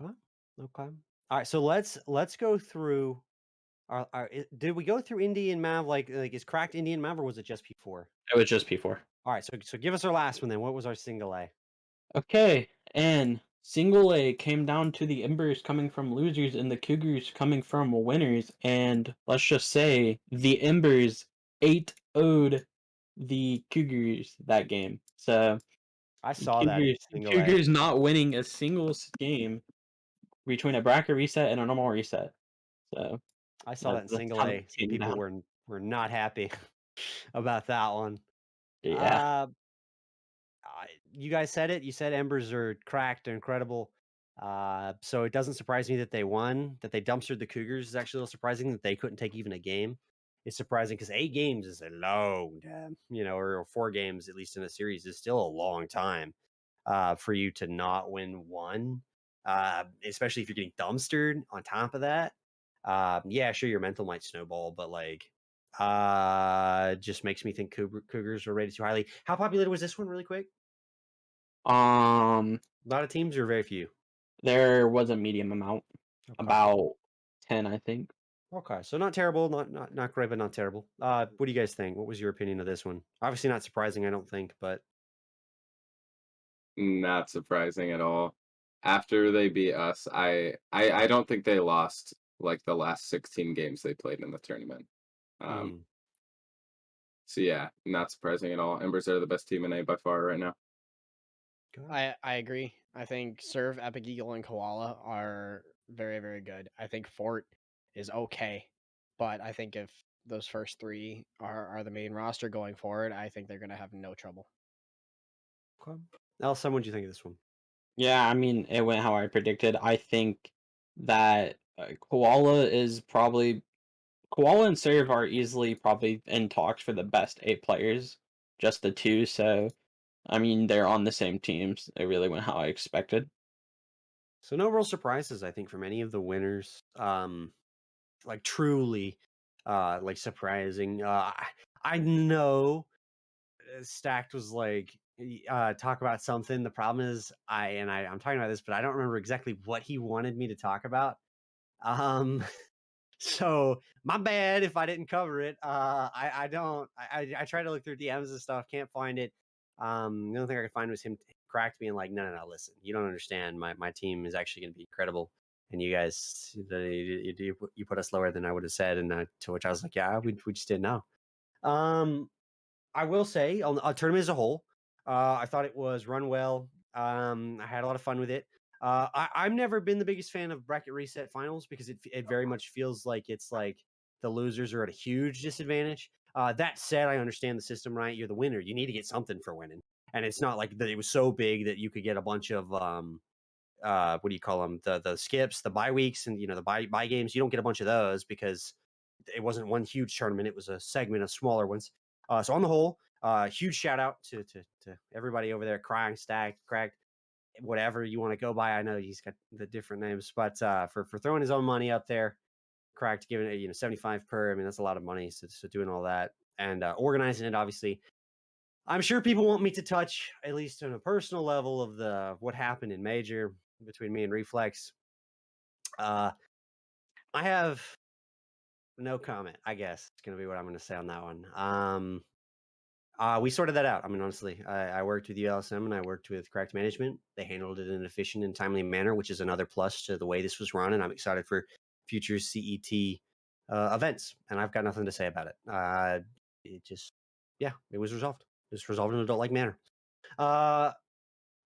A: Okay. Okay. All right. So let's go through. Did we go through Indy and Mav? Like is cracked Indy and Mav, or was it just P4?
D: It was just P4.
A: All right. So give us our last one then. What was our single A?
D: Okay, and single A came down to the Embers coming from losers and the Cougars coming from winners, and let's just say the Embers 8-0'd the Cougars that game. So
A: I saw that in single A.
D: Cougars not winning a single game between a bracket reset and a normal reset. So
A: I saw that in
D: that's
A: single
D: how
A: A.
D: it
A: Some
D: came
A: people
D: down.
A: were not happy about that one.
D: Yeah.
A: You guys said it. You said Embers are cracked. They're incredible. So it doesn't surprise me that they won. That they dumpstered the Cougars is actually a little surprising. That they couldn't take even a game. It's surprising because 8 games is a long time, or 4 games at least in a series is still a long time for you to not win one, especially if you're getting dumpstered on top of that. Yeah, sure, your mental might snowball, but just makes me think Cougars are rated too highly. How populated was this one, really quick? A lot of teams or very few?
D: There was a medium amount,
A: Okay.
D: about 10, I think.
A: Okay, so not terrible, not great, but not terrible. What do you guys think? What was your opinion of this one? Obviously not surprising, I don't think, but
C: Not surprising at all. After they beat us, I don't think they lost like the last 16 games they played in the tournament. So yeah, not surprising at all. Embers are the best team in A by far right now.
B: I agree. I think Serve, Epic Eagle, and Koala are very, very good. I think Fort is okay, but I think if those first 3 are the main roster going forward, I think they're going to have no trouble.
A: Okay. Elson, what do you think of this one?
D: Yeah, I mean, it went how I predicted. I think that Koala and Serve are easily probably in talks for the best 8 players, just the two. So I mean, they're on the same teams. It really went how I expected.
A: So no real surprises, I think, from any of the winners. Like truly, like surprising. I know Stacked was like talk about something. The problem is I'm talking about this, but I don't remember exactly what he wanted me to talk about. Um, so my bad if I didn't cover it. I don't. I tried to look through DMs and stuff, can't find it. The only thing I could find was him cracked being like, no, listen, you don't understand. My team is actually going to be incredible, and you guys, you put us lower than I would have said, and to which I was like, yeah, we just didn't know. I will say on a tournament as a whole, I thought it was run well. I had a lot of fun with it. I've never been the biggest fan of bracket reset finals because it very much feels like it's like the losers are at a huge disadvantage. That said, I understand the system, right? You're the winner. You need to get something for winning. And it's not like that it was so big that you could get a bunch of what do you call them? The skips, the bye weeks, and the bye games. You don't get a bunch of those because it wasn't one huge tournament. It was a segment of smaller ones. So on the whole, huge shout out to everybody over there, crying, stacked, cracked, whatever you want to go by. I know he's got the different names, but for throwing his own money up there, cracked, giving it 75 per. I mean, that's a lot of money. So doing all that and organizing it, obviously. I'm sure people want me to touch, at least on a personal level, of what happened in Major between me and Reflex. I have no comment, I guess. It's going to be what I'm going to say on that one. We sorted that out. I mean, honestly, I worked with ULSM and I worked with Cracked Management. They handled it in an efficient and timely manner, which is another plus to the way this was run. And I'm excited for future CET events. And I've got nothing to say about it. It was resolved. It was resolved in an adult-like manner. But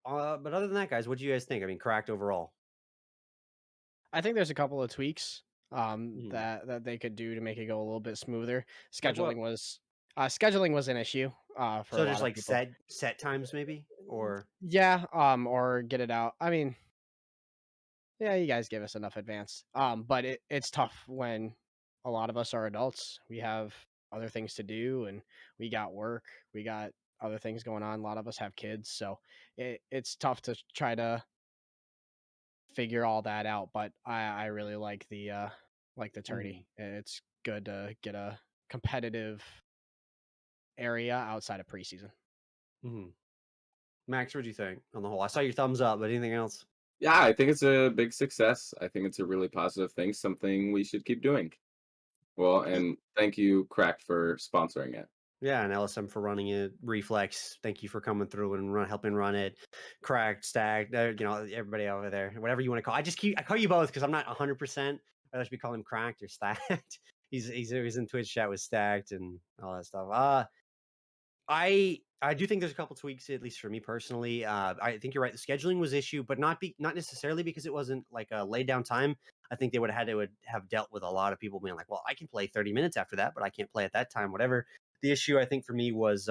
A: other than that, guys, what do you guys think? I mean, Cracked overall.
B: I think there's a couple of tweaks that they could do to make it go a little bit smoother. Scheduling was an issue for
A: So
B: a
A: there's
B: lot of
A: like
B: people.
A: set times maybe, or
B: Yeah, or get it out. I mean, yeah, you guys give us enough advance. But it's tough when a lot of us are adults. We have other things to do, and we got work. We got other things going on. A lot of us have kids, so it's tough to try to figure all that out. But I really like the tourney. It's good to get a competitive area outside of preseason.
A: Max, what do you think on the whole? I saw your thumbs up, but anything else?
C: Yeah, I think it's a big success. I think it's a really positive thing, something we should keep doing. Well, and thank you, Cracked, for sponsoring it.
A: Yeah, and LSM for running it. Reflex, thank you for coming through and helping run it. Cracked, Stacked, everybody over there, whatever you want to call. I call you both because I'm not 100%. I should be calling him Cracked or Stacked. he's in Twitch chat with Stacked and all that stuff. I do think there's a couple tweaks, at least for me personally. I think you're right. The scheduling was issue, but not necessarily because it wasn't like a laid down time. I think they would have dealt with a lot of people being like, well, I can play 30 minutes after that, but I can't play at that time, whatever. The issue I think for me was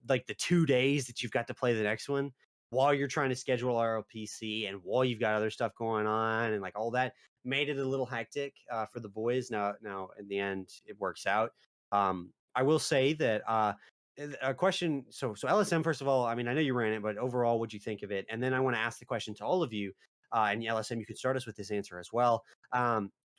A: like the 2 days that you've got to play the next one while you're trying to schedule RLPC and while you've got other stuff going on and like all that made it a little hectic for the boys. Now in the end it works out. I will say that a question. So LSM, first of all, I mean, I know you ran it, but overall, what'd you think of it? And then I want to ask the question to all of you. And LSM, you could start us with this answer as well.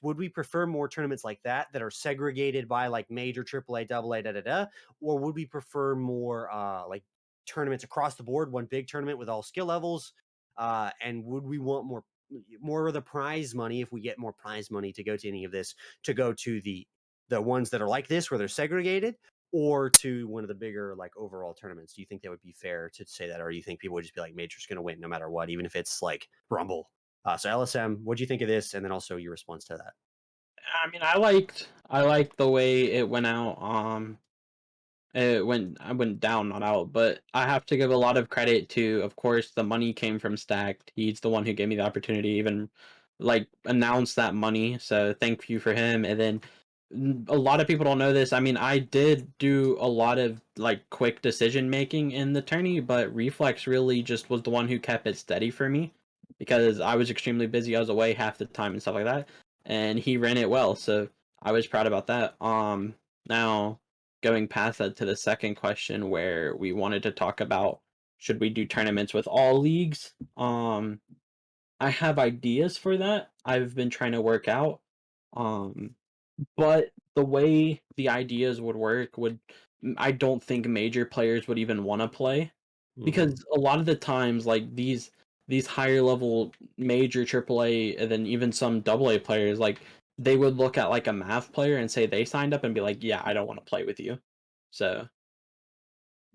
A: Would we prefer more tournaments like that are segregated by like major, AAA, AA, or would we prefer more like tournaments across the board, one big tournament with all skill levels? And would we want more of the prize money, if we get more prize money to go to any of this, to go to the ones that are like this where they're segregated, or to one of the bigger like overall tournaments? Do you think that would be fair to say that, or do you think people would just be like Major's going to win no matter what, even if it's like Rumble? So LSM, what do you think of this, and then also your response to that?
D: I mean, I liked the way it went out. I went down, not out, but I have to give a lot of credit to, of course, the money came from Stacked. He's the one who gave me the opportunity, even like announce that money. So thank you for him. And then a lot of people don't know this. I mean, I did do a lot of like quick decision making in the tourney, but Reflex really just was the one who kept it steady for me. because I was extremely busy. I was away half the time and stuff like that, and he ran it well. So I was proud about that. Now going past that to the second question, where we wanted to talk about should we do tournaments with all leagues? I have ideas for that. I've been trying to work out. Um, but the way the ideas would work I don't think major players would even want to play, because a lot of the times, like these higher level major AAA and then even some AA players, like they would look at like a math player and say they signed up and be like, yeah, I don't want to play with you. So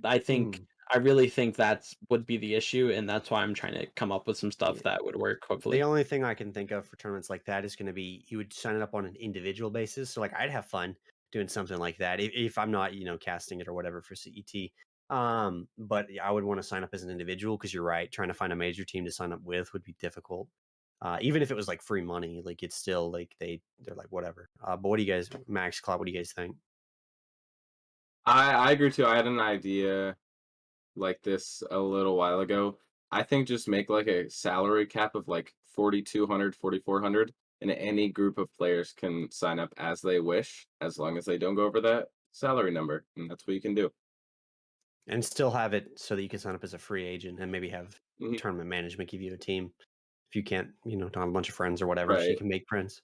D: I really think that's would be the issue, and that's why I'm trying to come up with some stuff
A: Yeah.
D: that would work,
A: The
D: hopefully.
A: only thing I can think of for tournaments like that is going to be you would sign it up on an individual basis. So like I'd have fun doing something like that if I'm not casting it or whatever for CET. But yeah, I would want to sign up as an individual because you're right. Trying to find a major team to sign up with would be difficult. Even if it was like free money, like it's still like they're like whatever. But what do you guys, Max, Claude? What do you guys think?
C: I agree too. I had an idea like this a little while ago. I think just make like a salary cap of like 4,200, 4,400, and any group of players can sign up as they wish, as long as they don't go over that salary number. And that's what you can do.
A: And still have it so that you can sign up as a free agent and maybe have
C: Mhm.
A: tournament management give you a team. If you can't, don't have a bunch of friends or whatever, so you
C: Right.
A: can make friends.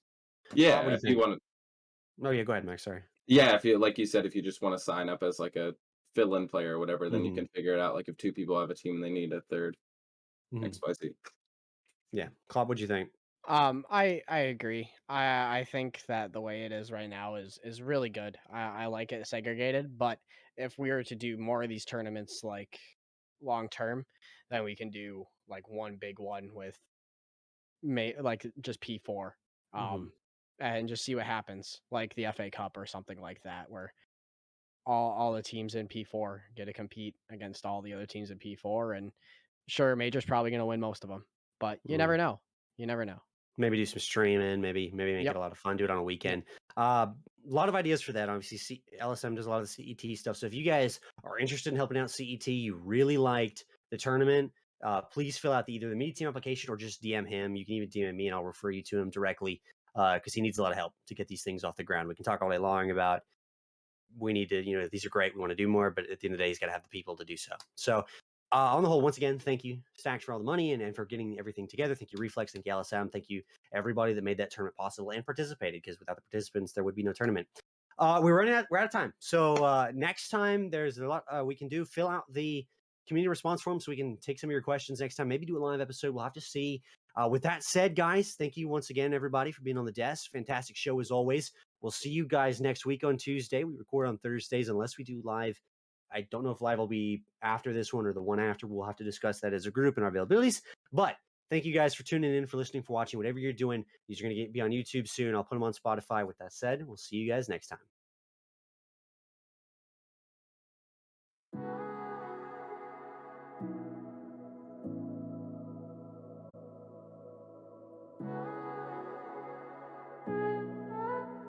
A: What
C: Yeah,
A: do you
C: if you
A: think?
C: want to.
A: Oh yeah, go ahead, Max. Sorry.
C: Yeah, if you like you said, if you just want to sign up as like a fill-in player or whatever, then you
A: hmm
C: can figure it out. Like if two people have a team, they need a third.
A: hmm
C: XYZ.
A: Yeah, Claude, what'd you think?
B: I agree. I think that the way it is right now is really good. I like it segregated, but if we were to do more of these tournaments like long term, then we can do like one big one with like just P4.
A: hmm
B: And just see what happens, like the FA Cup or something like that, where all the teams in P4 get to compete against all the other teams in P4, and sure, Major's probably going to win most of them, but you never know. You never know.
A: Maybe do some streaming. Maybe make it
B: Yep.
A: a lot of fun. Do it on a
B: Yep.
A: weekend. A lot of ideas for that. Obviously, LSM does a lot of the CET stuff. So if you guys are interested in helping out CET, you really liked the tournament, please fill out either the media team application or just DM him. You can even DM me, and I'll refer you to him directly because he needs a lot of help to get these things off the ground. We can talk all day long about we need to, these are great. We want to do more, but at the end of the day, he's got to have the people to do so. So, on the whole, once again, thank you, Stacks, for all the money and for getting everything together. Thank you, Reflex. Thank you, LSM. Thank you, everybody that made that tournament possible and participated, because without the participants, there would be no tournament. We're out of time. So, next time, there's a lot we can do. Fill out the community response form so we can take some of your questions next time. Maybe do a live episode. We'll have to see. With that said, guys, thank you once again, everybody, for being on the desk. Fantastic show as always. We'll see you guys next week on Tuesday. We record on Thursdays unless we do live. I don't know if live will be after this one or the one after. We'll have to discuss that as a group and our availabilities. But thank you guys for tuning in, for listening, for watching, whatever you're doing. These are going to be on YouTube soon. I'll put them on Spotify. With that said, we'll see you guys next time.